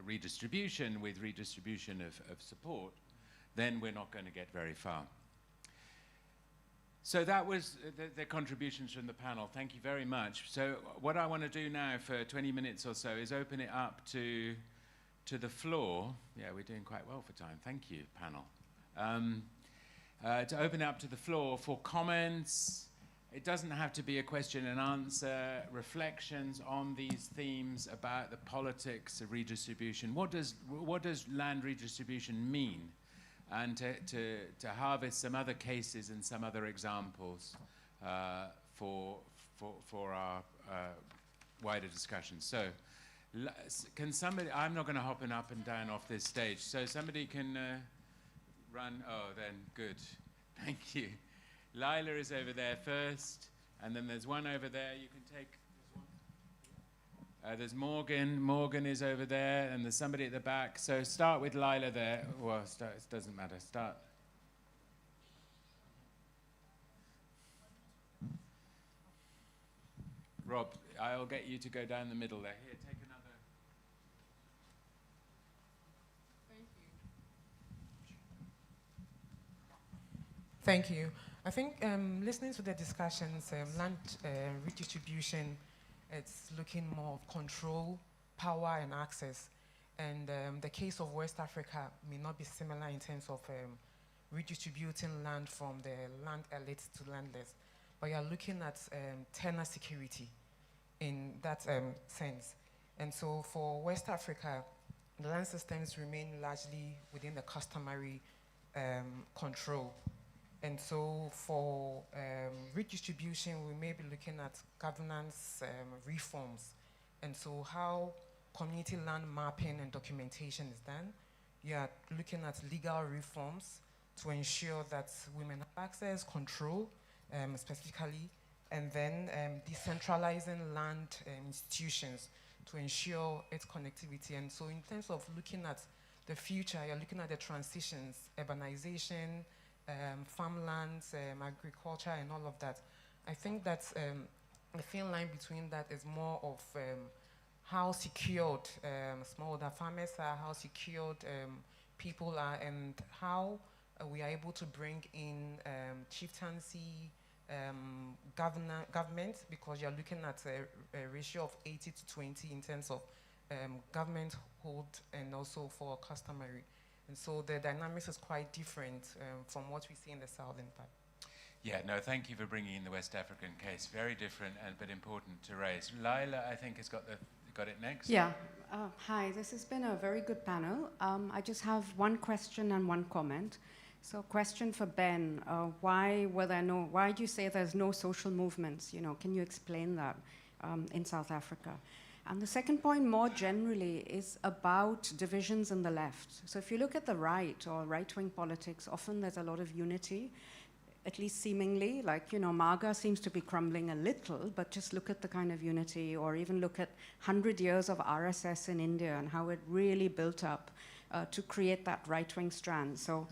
redistribution with redistribution of support, then we're not going to get very far. So that was the contributions from the panel. Thank you very much. So what I want to do now for 20 minutes or so is open it up to the floor. Yeah, we're doing quite well for time. Thank you, panel. To open it up to the floor for comments. It doesn't have to be a question and answer, reflections on these themes about the politics of redistribution. What does land redistribution mean? And to harvest some other cases and some other examples for our wider discussion. So can somebody, I'm not going to hop up and down off this stage, so somebody can run, oh then, good, thank you. Lila is over there first, and then there's one over there, you can take, there's Morgan is over there, and there's somebody at the back, so start with Lila there, well, it doesn't matter, start. Rob, I'll get you to go down the middle there. Here, take another. Thank you. I think listening to the discussions, land redistribution, it's looking more of control, power, and access. And the case of West Africa may not be similar in terms of redistributing land from the land elite to landless, but you're looking at tenure security in that sense. And so for West Africa, the land systems remain largely within the customary control. And so for redistribution, we may be looking at governance reforms. And so how community land mapping and documentation is done. You are looking at legal reforms to ensure that women have access, control, specifically, and then decentralizing land institutions to ensure its connectivity. And so in terms of looking at the future, you're looking at the transitions, urbanization, farmlands, agriculture, and all of that. I think that the thin line between that is more of how secured smallholder farmers are, how secured people are, and how we are able to bring in chieftaincy, government, because you're looking at a ratio of 80 to 20 in terms of government hold and also for customary. And so the dynamics is quite different from what we see in the southern part. Yeah, no, thank you for bringing in the West African case. Very different but important to raise. Lila, I think, has got it next. Yeah. Hi, this has been a very good panel. I just have one question and one comment. So question for Ben, why do you say there's no social movements? Can you explain that in South Africa? And the second point more generally is about divisions in the left. So if you look at the right or right-wing politics, often there's a lot of unity, at least seemingly, like, MAGA seems to be crumbling a little, but just look at the kind of unity, or even look at 100 years of RSS in India and how it really built up to create that right-wing strand. So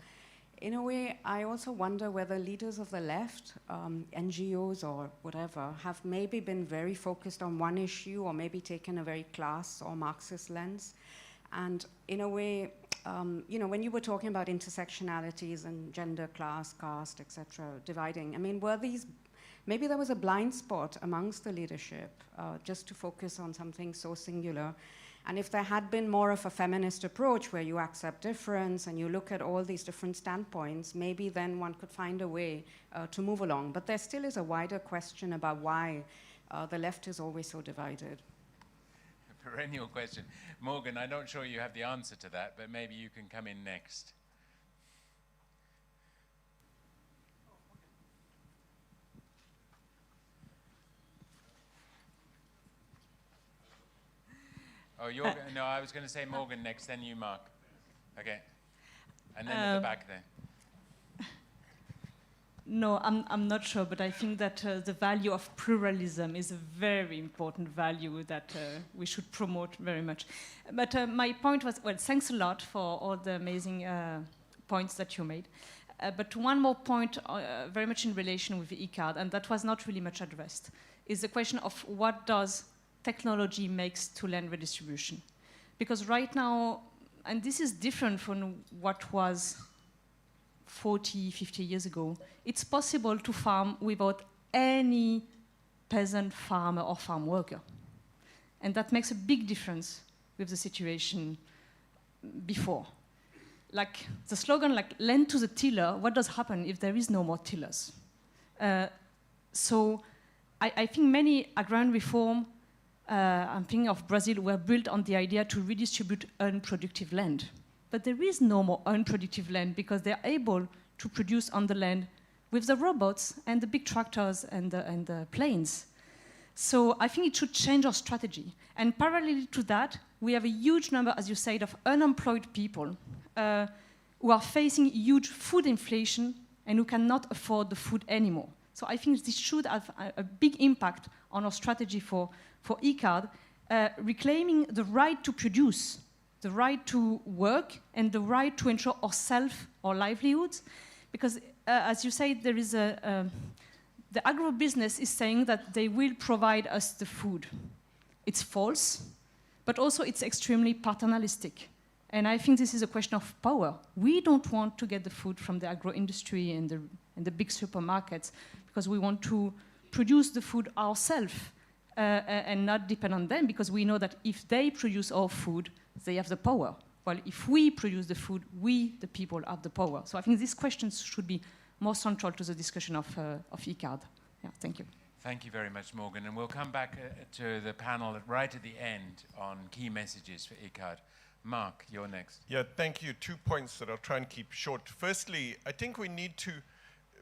in a way, I also wonder whether leaders of the left, NGOs or whatever, have maybe been very focused on one issue or maybe taken a very class or Marxist lens. And in a way, when you were talking about intersectionalities and gender, class, caste, etc., dividing, I mean, maybe there was a blind spot amongst the leadership just to focus on something so singular. And if there had been more of a feminist approach where you accept difference and you look at all these different standpoints, maybe then one could find a way to move along. But there still is a wider question about why the left is always so divided. A perennial question. Morgan, I'm not sure you have the answer to that, but maybe you can come in next. Oh, no, I was going to say Morgan next, then you, Mark. Okay. And then at the back there. No, I'm not sure, but I think that the value of pluralism is a very important value that we should promote very much. But my point was, well, thanks a lot for all the amazing points that you made. But one more point, very much in relation with the e-card, and that was not really much addressed, is the question of what does technology makes to land redistribution. Because right now, and this is different from what was 40, 50 years ago, it's possible to farm without any peasant farmer or farm worker. And that makes a big difference with the situation before. Like the slogan, like land to the tiller, what does happen if there is no more tillers? So I think many agrarian reform, I'm thinking of Brazil, were built on the idea to redistribute unproductive land. But there is no more unproductive land because they're able to produce on the land with the robots and the big tractors and the planes. So I think it should change our strategy. And parallel to that, we have a huge number, as you said, of unemployed people who are facing huge food inflation and who cannot afford the food anymore. So I think this should have a big impact on our strategy for e-card, reclaiming the right to produce, the right to work, and the right to ensure our livelihoods. Because, as you say, there is the agribusiness is saying that they will provide us the food. It's false, but also it's extremely paternalistic. And I think this is a question of power. We don't want to get the food from the agro-industry and the big supermarkets because we want to produce the food ourselves and not depend on them, because we know that if they produce our food, they have the power. Well, if we produce the food, we, the people, have the power. So I think these questions should be more central to the discussion of ICARD. Yeah, thank you. Thank you very much, Morgan. And we'll come back to the panel right at the end on key messages for ICARD. Mark, you're next. Yeah, thank you. 2 points that I'll try and keep short. Firstly, I think we need to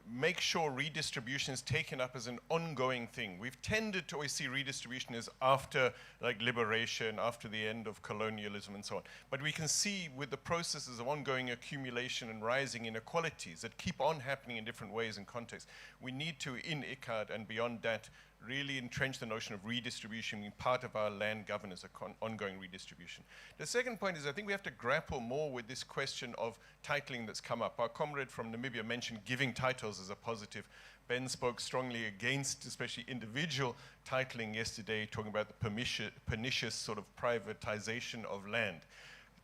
make sure redistribution is taken up as an ongoing thing. We've tended to always see redistribution as after like liberation, after the end of colonialism and so on. But we can see with the processes of ongoing accumulation and rising inequalities that keep on happening in different ways and contexts, we need to, in ICARD and beyond that, really entrench the notion of redistribution being part of our land governance, ongoing redistribution. The second point is I think we have to grapple more with this question of titling that's come up. Our comrade from Namibia mentioned giving titles as a positive. Ben spoke strongly against especially individual titling yesterday, talking about the pernicious sort of privatization of land.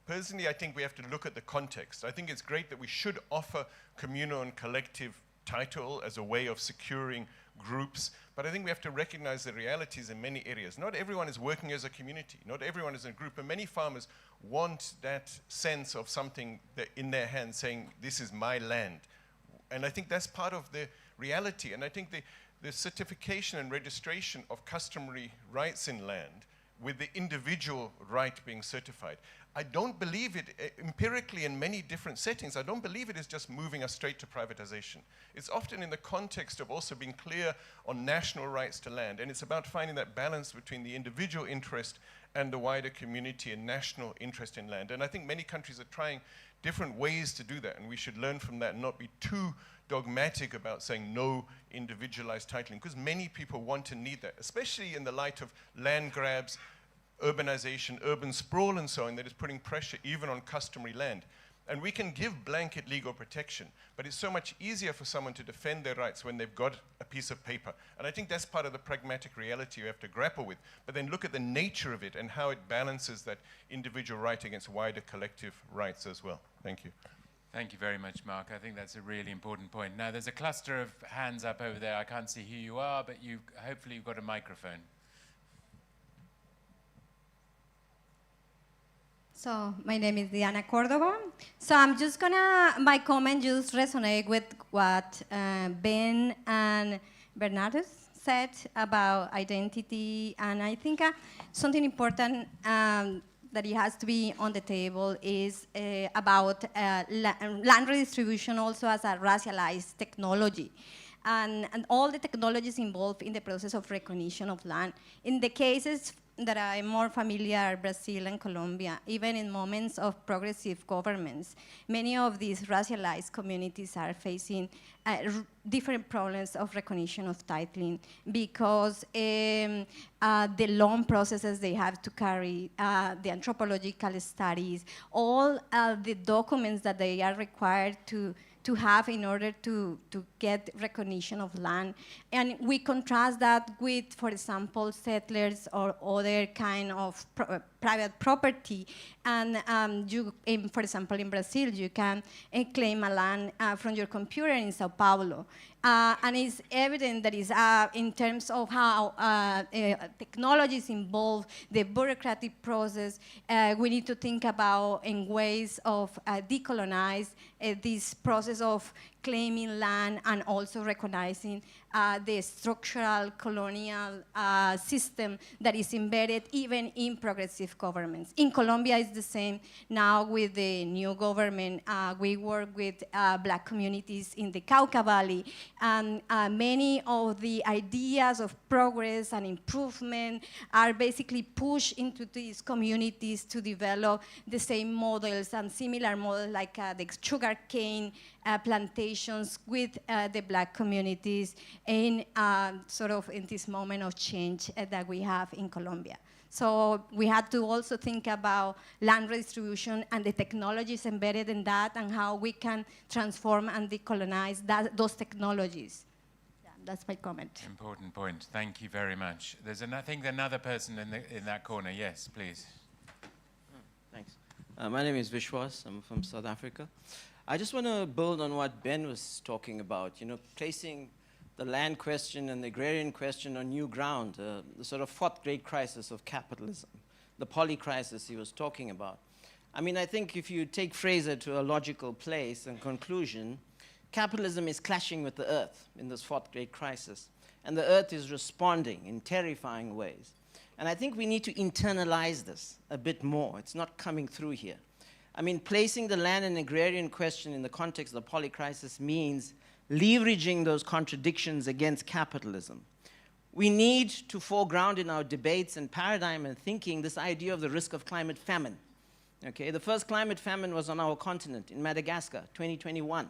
Personally, I think we have to look at the context. I think it's great that we should offer communal and collective title as a way of securing groups, but I think we have to recognize the realities in many areas. Not everyone is working as a community, not everyone is in a group, and many farmers want that sense of something that in their hands saying, this is my land. And I think that's part of the reality, and I think the certification and registration of customary rights in land with the individual right being certified, I don't believe it, empirically in many different settings, I don't believe it is just moving us straight to privatization. It's often in the context of also being clear on national rights to land, and it's about finding that balance between the individual interest and the wider community and national interest in land. And I think many countries are trying different ways to do that, and we should learn from that and not be too dogmatic about saying no individualized titling, because many people want and need that, especially in the light of land grabs, urbanization, urban sprawl and so on, that is putting pressure even on customary land. And we can give blanket legal protection, but it's so much easier for someone to defend their rights when they've got a piece of paper. And I think that's part of the pragmatic reality you have to grapple with, but then look at the nature of it and how it balances that individual right against wider collective rights as well. Thank you. Thank you very much, Mark. I think that's a really important point. Now, there's a cluster of hands up over there. I can't see who you are, but hopefully you've got a microphone. So my name is Diana Cordova. So I'm just gonna, my comment just resonate with what Ben and Bernadus said about identity, and I think something important that it has to be on the table is about land redistribution also as a racialized technology. And all the technologies involved in the process of recognition of land. In the cases that I'm more familiar, Brazil and Colombia, even in moments of progressive governments, many of these racialized communities are facing different problems of recognition of titling because the long processes they have to carry, the anthropological studies, all the documents that they are required to have in order to get recognition of land. And we contrast that with, for example, settlers or other kind of private property. And for example, in Brazil, you can claim a land from your computer in Sao Paulo. And it's evident that it's, in terms of how technologies involve the bureaucratic process, we need to think about in ways of decolonize this process of claiming land and also recognizing the structural colonial system that is embedded even in progressive governments. In Colombia, it's the same. Now with the new government, we work with Black communities in the Cauca Valley, and many of the ideas of progress and improvement are basically pushed into these communities to develop the same models and similar models like the sugar cane plantations with the Black communities in sort of in this moment of change that we have in Colombia. So we had to also think about land redistribution and the technologies embedded in that and how we can transform and decolonize those technologies. Yeah, that's my comment. Important point. Thank you very much. There's I think another person in that corner. Yes, please. Thanks. My name is Vishwas. I'm from South Africa. I just want to build on what Ben was talking about, placing the land question and the agrarian question on new ground, the sort of fourth great crisis of capitalism, the poly-crisis he was talking about. I mean, I think if you take Fraser to a logical place and conclusion, capitalism is clashing with the earth in this fourth great crisis. And the earth is responding in terrifying ways. And I think we need to internalize this a bit more. It's not coming through here. I mean, placing the land and agrarian question in the context of the poly-crisis means leveraging those contradictions against capitalism. We need to foreground in our debates and paradigm and thinking this idea of the risk of climate famine. Okay, the first climate famine was on our continent, in Madagascar, 2021.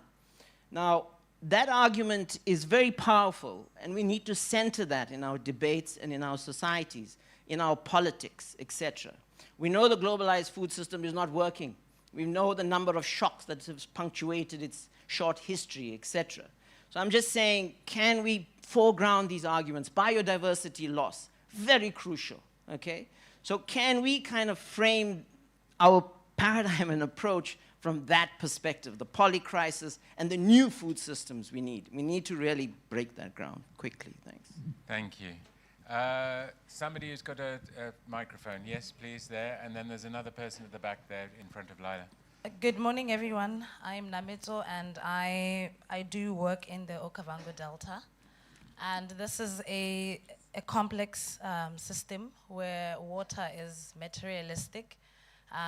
Now, that argument is very powerful, and we need to center that in our debates and in our societies, in our politics, etc. We know the globalized food system is not working. We know the number of shocks that have punctuated its short history, etc. So I'm just saying, can we foreground these arguments? Biodiversity loss, very crucial, okay? So can we kind of frame our paradigm and approach from that perspective, the poly-crisis and the new food systems we need? We need to really break that ground quickly. Thanks. Thank you. Somebody who's got a microphone. Yes, please, there. And then there's another person at the back there in front of Lila. Good morning, everyone. I'm Namibia, and I do work in the Okavango Delta. And this is a complex system where water is materialistic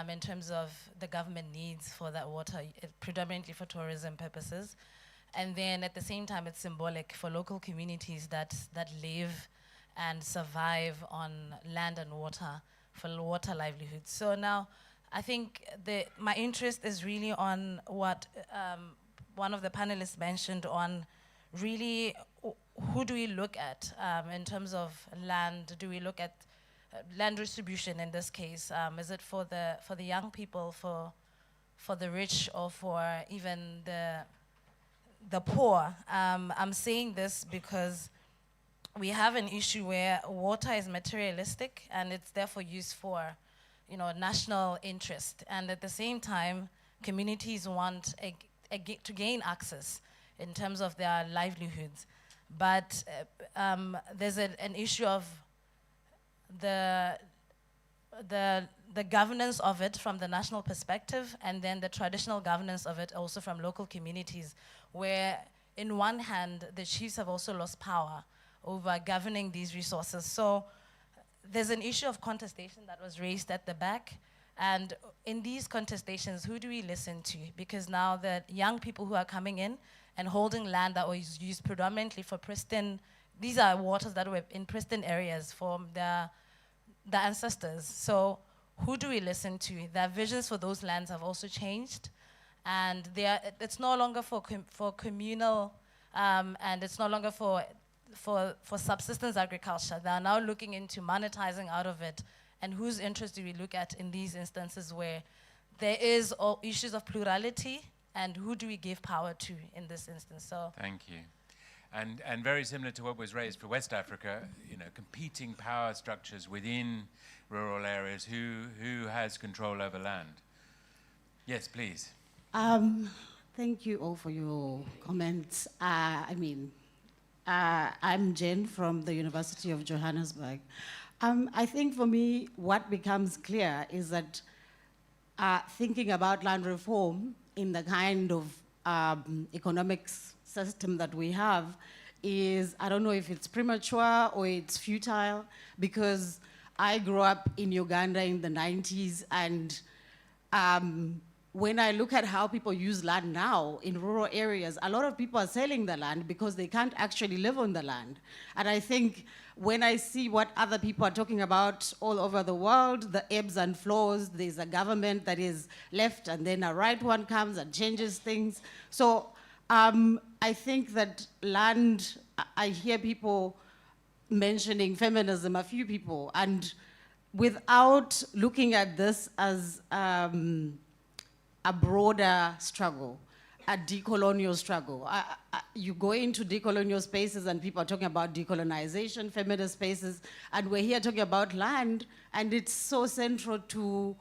in terms of the government needs for that water, predominantly for tourism purposes. And then at the same time, it's symbolic for local communities that live and survive on land and water, for water livelihoods. So now, I think my interest is really on what one of the panelists mentioned on really who do we look at in terms of land? Do we look at land distribution in this case? Is it for the young people, for the rich, or for even the poor? I'm saying this because we have an issue where water is materialistic and it's therefore used for, national interest. And at the same time, communities want to gain access in terms of their livelihoods. But there's an issue of the governance of it from the national perspective, and then the traditional governance of it also from local communities, where in one hand, the chiefs have also lost power over governing these resources. So there's an issue of contestation that was raised at the back. And in these contestations, who do we listen to? Because now the young people who are coming in and holding land that was used predominantly for pristine, these are waters that were in pristine areas for the ancestors. So who do we listen to? Their visions for those lands have also changed. And it's no longer for communal, and it's no longer for subsistence agriculture. They are now looking into monetizing out of it. And whose interest do we look at in these instances where there is all issues of plurality, and who do we give power to in this instance? So thank you. And very similar to what was raised for West Africa, competing power structures within rural areas. Who has control over land? Yes, please. Thank you all for your comments. I'm Jen from the University of Johannesburg. I think for me, what becomes clear is that thinking about land reform in the kind of economics system that we have is, I don't know if it's premature or it's futile, because I grew up in Uganda in the 90s, and when I look at how people use land now in rural areas, a lot of people are selling the land because they can't actually live on the land. And I think when I see what other people are talking about all over the world, the ebbs and flows, there's a government that is left and then a right one comes and changes things. So I think that land, I hear people mentioning feminism, a few people, and without looking at this as a broader struggle, a decolonial struggle. You go into decolonial spaces and people are talking about decolonization, feminist spaces, and we're here talking about land, and it's so central to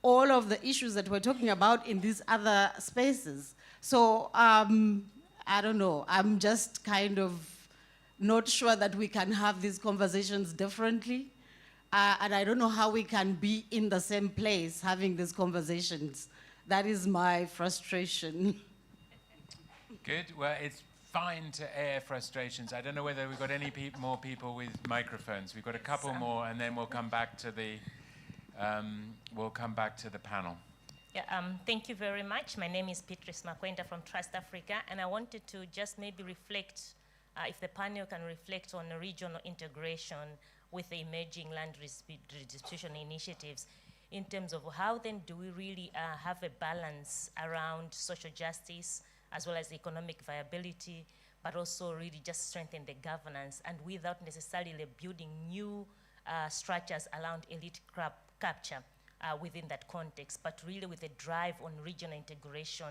all of the issues that we're talking about in these other spaces. So I don't know, I'm just kind of not sure that we can have these conversations differently. And I don't know how we can be in the same place having these conversations. That is my frustration. Good. Well, it's fine to air frustrations. I don't know whether we've got any more people with microphones. We've got a couple more, and then we'll come back to the panel. Yeah, thank you very much. My name is Beatrice Makwenda from Trust Africa, and I wanted to just maybe reflect, if the panel can reflect on regional integration with the emerging land redistribution initiatives, in terms of how then do we really have a balance around social justice as well as economic viability, but also really just strengthen the governance, and without necessarily building new structures around elite capture within that context, but really with a drive on regional integration,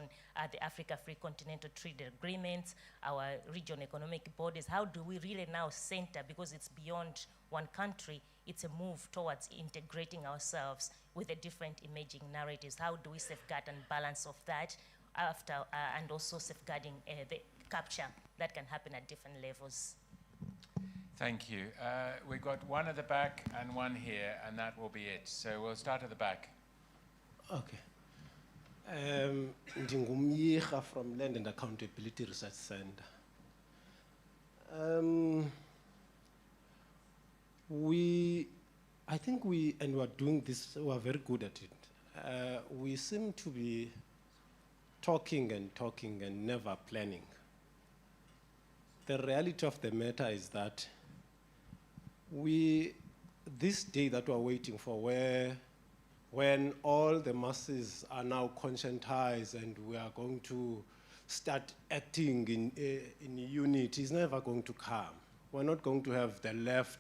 the Africa Free Continental Trade Agreements, our regional economic bodies. How do we really now center, because it's beyond one country, it's a move towards integrating ourselves with the different emerging narratives. How do we safeguard and balance of that after, and also safeguarding the capture that can happen at different levels? Thank you. We've got one at the back and one here, and that will be it. So we'll start at the back. Okay. Ndingumyirha from Land and Accountability Research Center. I think we are doing this, we are very good at it. We seem to be talking and never planning. The reality of the matter is that this day that we're waiting for, when all the masses are now conscientized and we are going to start acting in unity, is never going to come. We're not going to have the left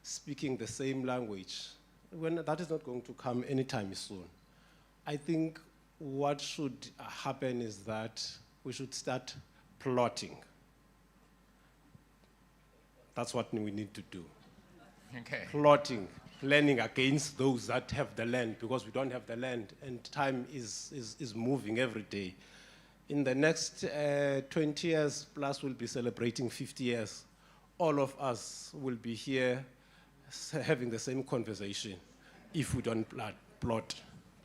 speaking the same language. That is not going to come anytime soon. I think what should happen is that we should start plotting. That's what we need to do. Okay. Plotting, planning against those that have the land, because we don't have the land, and time is moving every day. In the next 20 years, PLAAS will be celebrating 50 years. All of us will be here having the same conversation if we don't plot.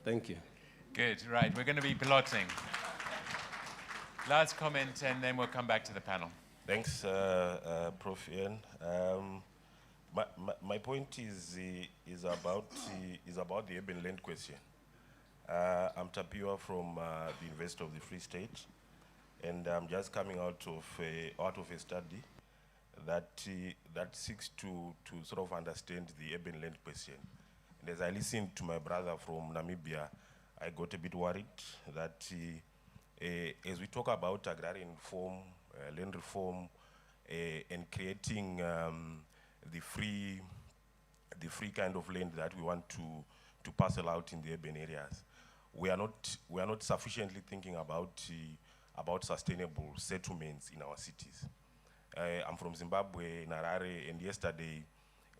Thank you. Good, right, we're going to be plotting. Last comment, and then we'll come back to the panel. Thanks, Prof. Ian. My point is about the urban land question. I'm Tapio from the University of the Free State, and I'm just coming out of a study that seeks to sort of understand the urban land question. And as I listened to my brother from Namibia, I got a bit worried that as we talk about agrarian reform, land reform, and creating the free kind of land that we want to parcel out in the urban areas, we are not sufficiently thinking about sustainable settlements in our cities. I'm from Zimbabwe, in Harare, and yesterday,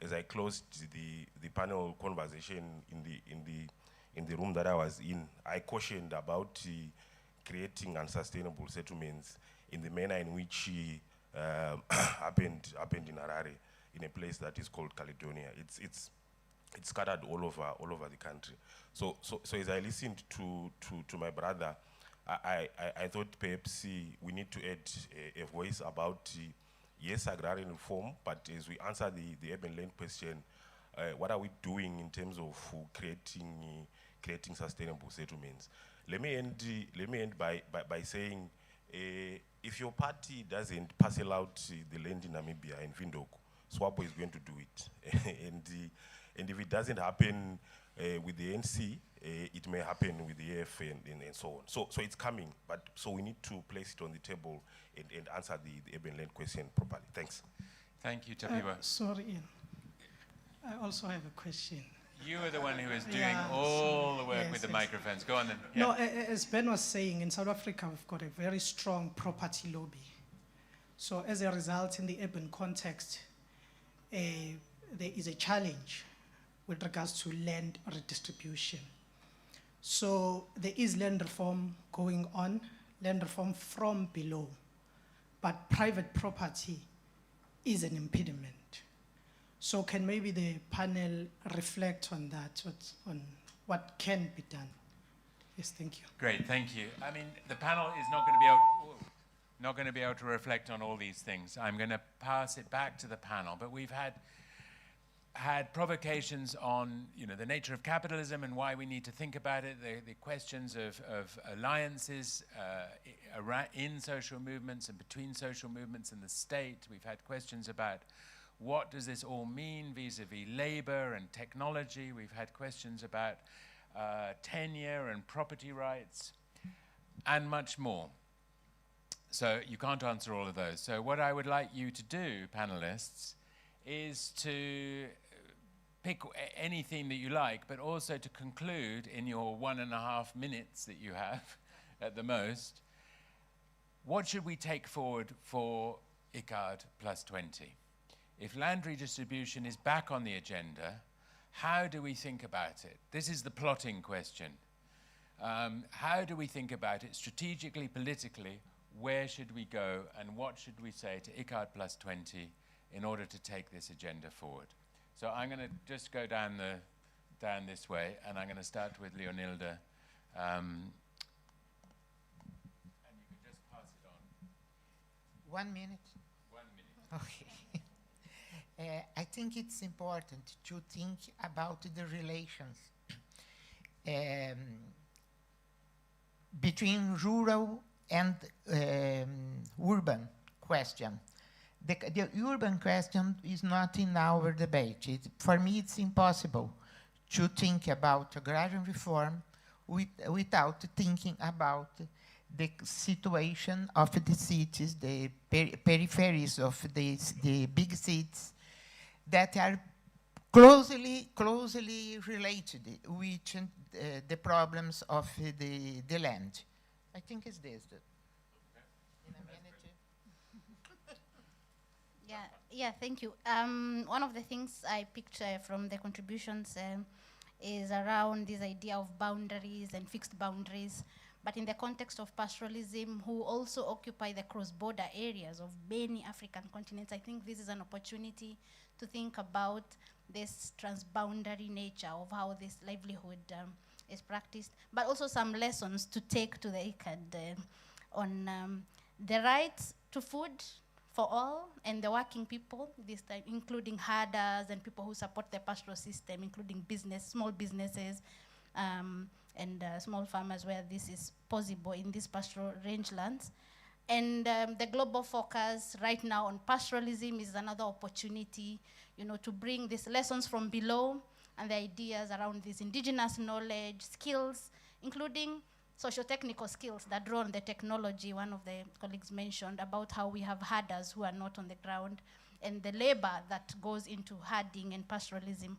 as I closed the panel conversation in the room that I was in, I cautioned about creating unsustainable settlements in the manner in which happened in Harare, in a place that is called Caledonia. It's scattered all over the country. So as I listened to my brother, I thought perhaps we need to add a voice about yes, agrarian reform, but as we answer the urban land question, what are we doing in terms of creating sustainable settlements? Let me end by saying, if your party doesn't parcel out the land in Namibia, in Windhoek, Swaartbooi is going to do it. and if it doesn't happen with the NC, it may happen with the AF and so on. So it's coming, but so we need to place it on the table and answer the urban land question properly. Thanks. Thank you, Tapiwa. Sorry, Ian. I also have a question. You are the one who is doing all the work with the microphones. Go on then. Yeah. No, as Ben was saying, in South Africa, we've got a very strong property lobby. So as a result, in the urban context, there is a challenge with regards to land redistribution. So there is land reform going on, land reform from below, but private property is an impediment. So can maybe the panel reflect on that, on what can be done? Yes, thank you. Great, thank you. I mean, the panel is not going to be able to reflect on all these things. I'm going to pass it back to the panel, but we've had provocations on, you know, the nature of capitalism and why we need to think about it, the questions of alliances in social movements and between social movements and the state. We've had questions about what does this all mean vis-a-vis labor and technology. We've had questions about tenure and property rights and much more. So you can't answer all of those. So what I would like you to do, panelists, is to pick any theme that you like, but also to conclude in your 1.5 minutes that you have at the most, what should we take forward for ICARD plus 20? If land redistribution is back on the agenda, how do we think about it? This is the plotting question. How do we think about it strategically, politically? Where should we go and what should we say to ICARD plus 20 in order to take this agenda forward? So I'm going to just go down this way, and I'm going to start with Leonilde. And you can just pass it on. 1 minute? 1 minute. Okay. I think it's important to think about the relations between rural and urban question. The urban question is not in our debate. For me, it's impossible to think about agrarian reform without thinking about the situation of the cities, the peripheries of the big cities that are closely related with the problems of the land. I think it's this. In a minute. Yeah, thank you. One of the things I picked from the contributions is around this idea of boundaries and fixed boundaries, but in the context of pastoralism, who also occupy the cross-border areas of many African continents. I think this is an opportunity to think about this transboundary nature of how this livelihood is practiced, but also some lessons to take to the ICAD on the rights to food for all and the working people, this time including herders and people who support the pastoral system, including small businesses and small farmers where this is possible in these pastoral rangelands. And the global focus right now on pastoralism is another opportunity, you know, to bring these lessons from below and the ideas around this indigenous knowledge, skills, including socio-technical skills that draw on the technology. One of the colleagues mentioned about how we have herders who are not on the ground and the labor that goes into herding and pastoralism.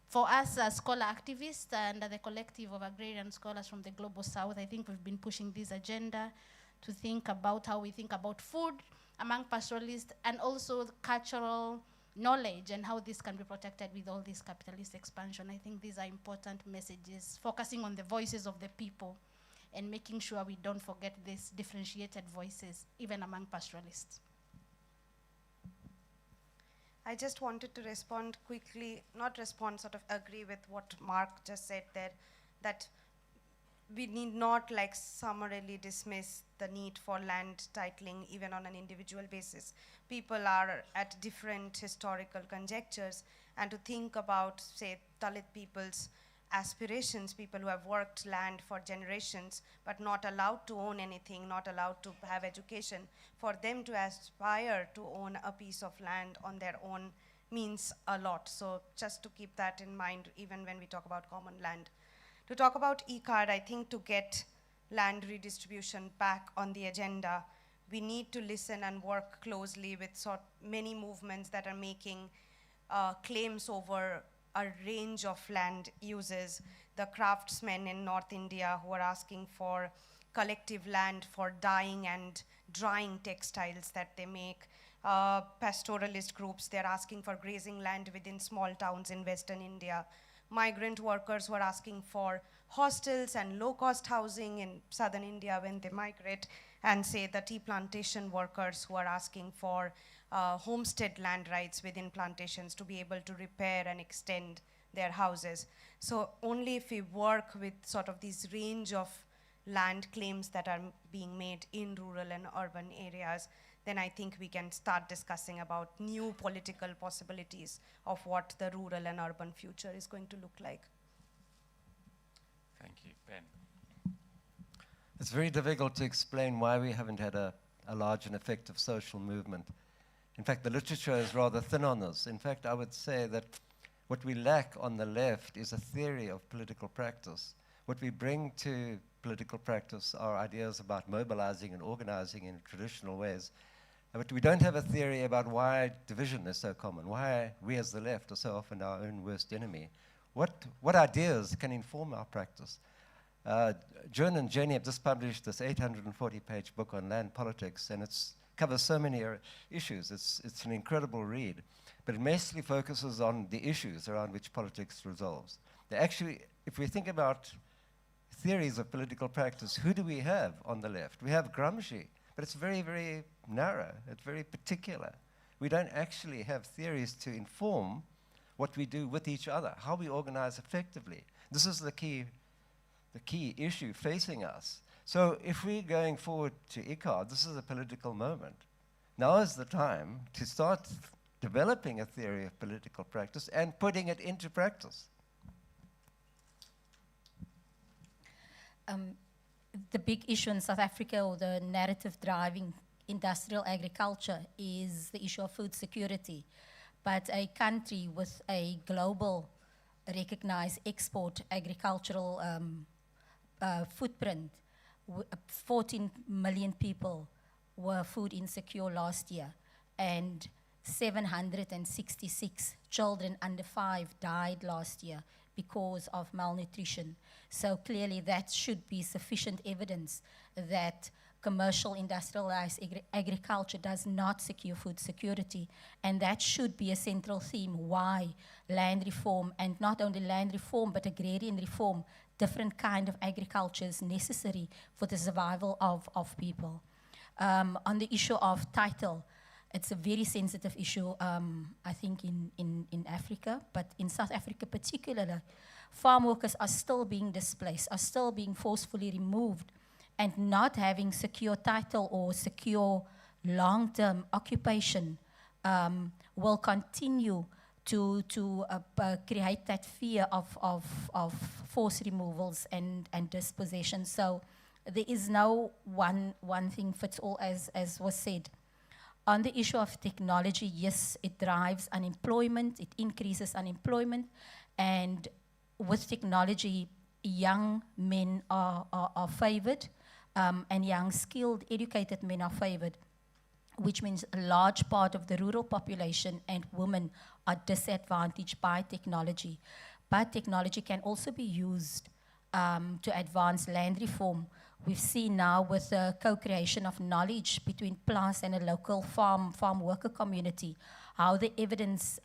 For us as scholar activists and the collective of agrarian scholars from the Global South, I think we've been pushing this agenda to think about how we think about food among pastoralists and also cultural knowledge and how this can be protected with all this capitalist expansion. I think these are important messages, focusing on the voices of the people and making sure we don't forget these differentiated voices, even among pastoralists. I just wanted to respond quickly, not respond, sort of agree with what Mark just said there, that we need not like summarily dismiss the need for land titling even on an individual basis. People are at different historical conjectures, and to think about, say, Dalit people's aspirations, people who have worked land for generations but not allowed to own anything, not allowed to have education, for them to aspire to own a piece of land on their own means a lot. So just to keep that in mind even when we talk about common land. To talk about ICARD, I think to get land redistribution back on the agenda, we need to listen and work closely with many movements that are making claims over a range of land uses. The craftsmen in North India who are asking for collective land for dyeing and drying textiles that they make. Pastoralist groups, they're asking for grazing land within small towns in Western India. Migrant workers who are asking for hostels and low-cost housing in Southern India when they migrate, and say the tea plantation workers who are asking for homestead land rights within plantations to be able to repair and extend their houses. So only if we work with sort of these range of land claims that are being made in rural and urban areas, then I think we can start discussing about new political possibilities of what the rural and urban future is going to look like. Thank you. Ben. It's very difficult to explain why we haven't had a large and effective social movement. In fact, the literature is rather thin on this. In fact, I would say that what we lack on the left is a theory of political practice. What we bring to political practice are ideas about mobilizing and organizing in traditional ways. But we don't have a theory about why division is so common, why we as the left are so often our own worst enemy. What ideas can inform our practice? June and Jenny have just published this 840-page book on land politics, and it covers so many issues. It's an incredible read. But it mostly focuses on the issues around which politics resolves. Actually, if we think about theories of political practice, who do we have on the left? We have Gramsci, but it's very, very narrow. It's very particular. We don't actually have theories to inform what we do with each other, how we organize effectively. This is the key issue facing us. So if we're going forward to ICAR, this is a political moment. Now is the time to start developing a theory of political practice and putting it into practice. The big issue in South Africa, or the narrative driving industrial agriculture, is the issue of food security. But a country with a global recognized export agricultural footprint, 14 million people were food insecure last year, and 766 children under 5 died last year because of malnutrition. So clearly that should be sufficient evidence that commercial industrialized agriculture does not secure food security, and that should be a central theme why land reform, and not only land reform but agrarian reform, different kind of agriculture is necessary for the survival of people. On the issue of title, it's a very sensitive issue, I think, in Africa, but in South Africa particularly, farm workers are still being displaced, are still being forcefully removed, and not having secure title or secure long-term occupation will continue to create that fear of forced removals and dispossession. So there is no one thing fits all, as was said. On the issue of technology, yes, it drives unemployment, it increases unemployment, and with technology, young men are favored, and young, skilled, educated men are favored, which means a large part of the rural population and women are disadvantaged by technology. But technology can also be used to advance land reform. We've seen now with the co-creation of knowledge between PLAAS and a local farm worker community, how the evidence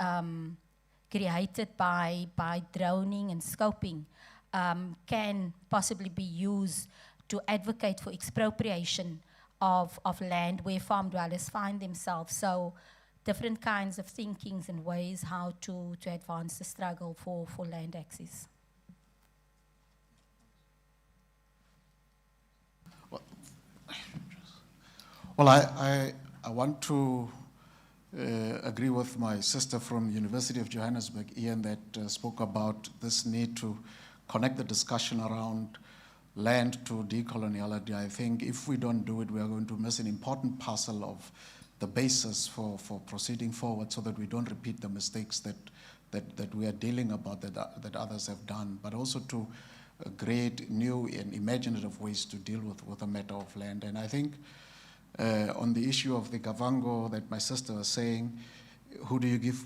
created by droning and scoping can possibly be used to advocate for expropriation of land where farm dwellers find themselves. So different kinds of thinkings and ways how to advance the struggle for land access. Well, I want to agree with my sister from University of Johannesburg, Ian, that spoke about this need to connect the discussion around land to decoloniality. I think if we don't do it, we are going to miss an important parcel of the basis for proceeding forward, so that we don't repeat the mistakes that we are dealing about, that others have done, but also to create new and imaginative ways to deal with the matter of land. And I think on the issue of the Kavango that my sister was saying, who do you give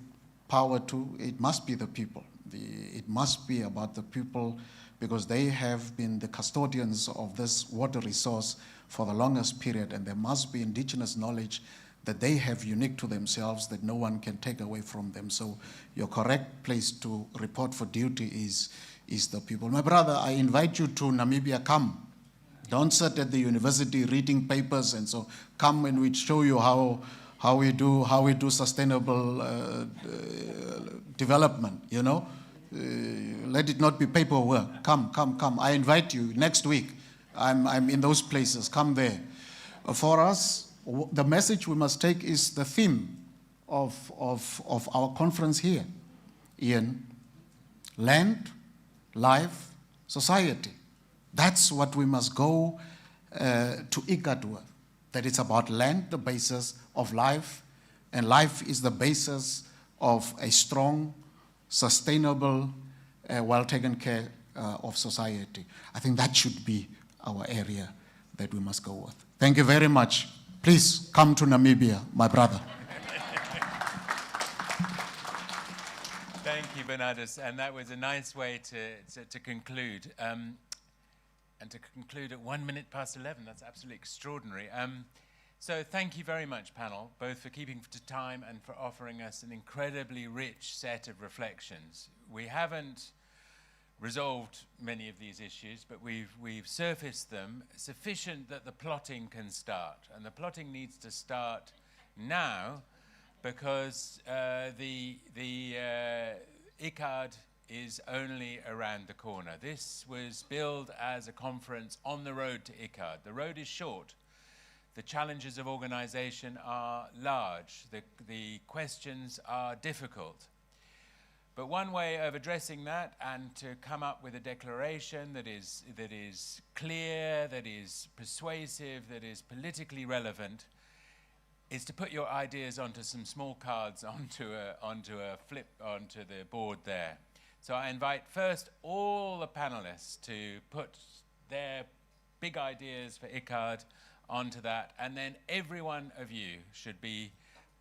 power to? It must be the people. It must be about the people, because they have been the custodians of this water resource for the longest period, and there must be indigenous knowledge that they have unique to themselves that no one can take away from them. So your correct place to report for duty is the people. My brother, I invite you to Namibia. Come. Don't sit at the university reading papers, and so come and we show you how how we do sustainable development, you know. Let it not be paperwork. Come. I invite you next week. I'm in those places. Come there. For us, the message we must take is the theme of our conference here, Ian. Land, life, society. That's what we must go to ICAD with. That it's about land, the basis of life, and life is the basis of a strong, sustainable, well taken care of society. I think that should be our area that we must go with. Thank you very much. Please come to Namibia, my brother. Thank you, Bernadus, and that was a nice way to conclude. And to conclude at 11:01, that's absolutely extraordinary. So thank you very much, panel, both for keeping to time and for offering us an incredibly rich set of reflections. We haven't resolved many of these issues, but we've surfaced them sufficient that the plotting can start. And the plotting needs to start now because the ICAD is only around the corner. This was billed as a conference on the road to ICAD. The road is short. The challenges of organization are large. The questions are difficult. But one way of addressing that and to come up with a declaration that is clear, that is persuasive, that is politically relevant, is to put your ideas onto some small cards onto the board there. So I invite first all the panelists to put their big ideas for ICAD onto that, and then every one of you should be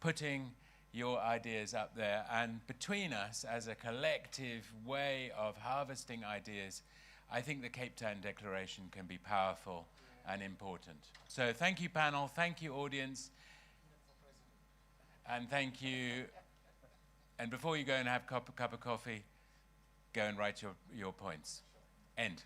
putting your ideas up there. And between us, as a collective way of harvesting ideas, I think the Cape Town Declaration can be powerful and important. So thank you, panel. Thank you, audience. And thank you. And before you go and have a cup of coffee, go and write your points. End.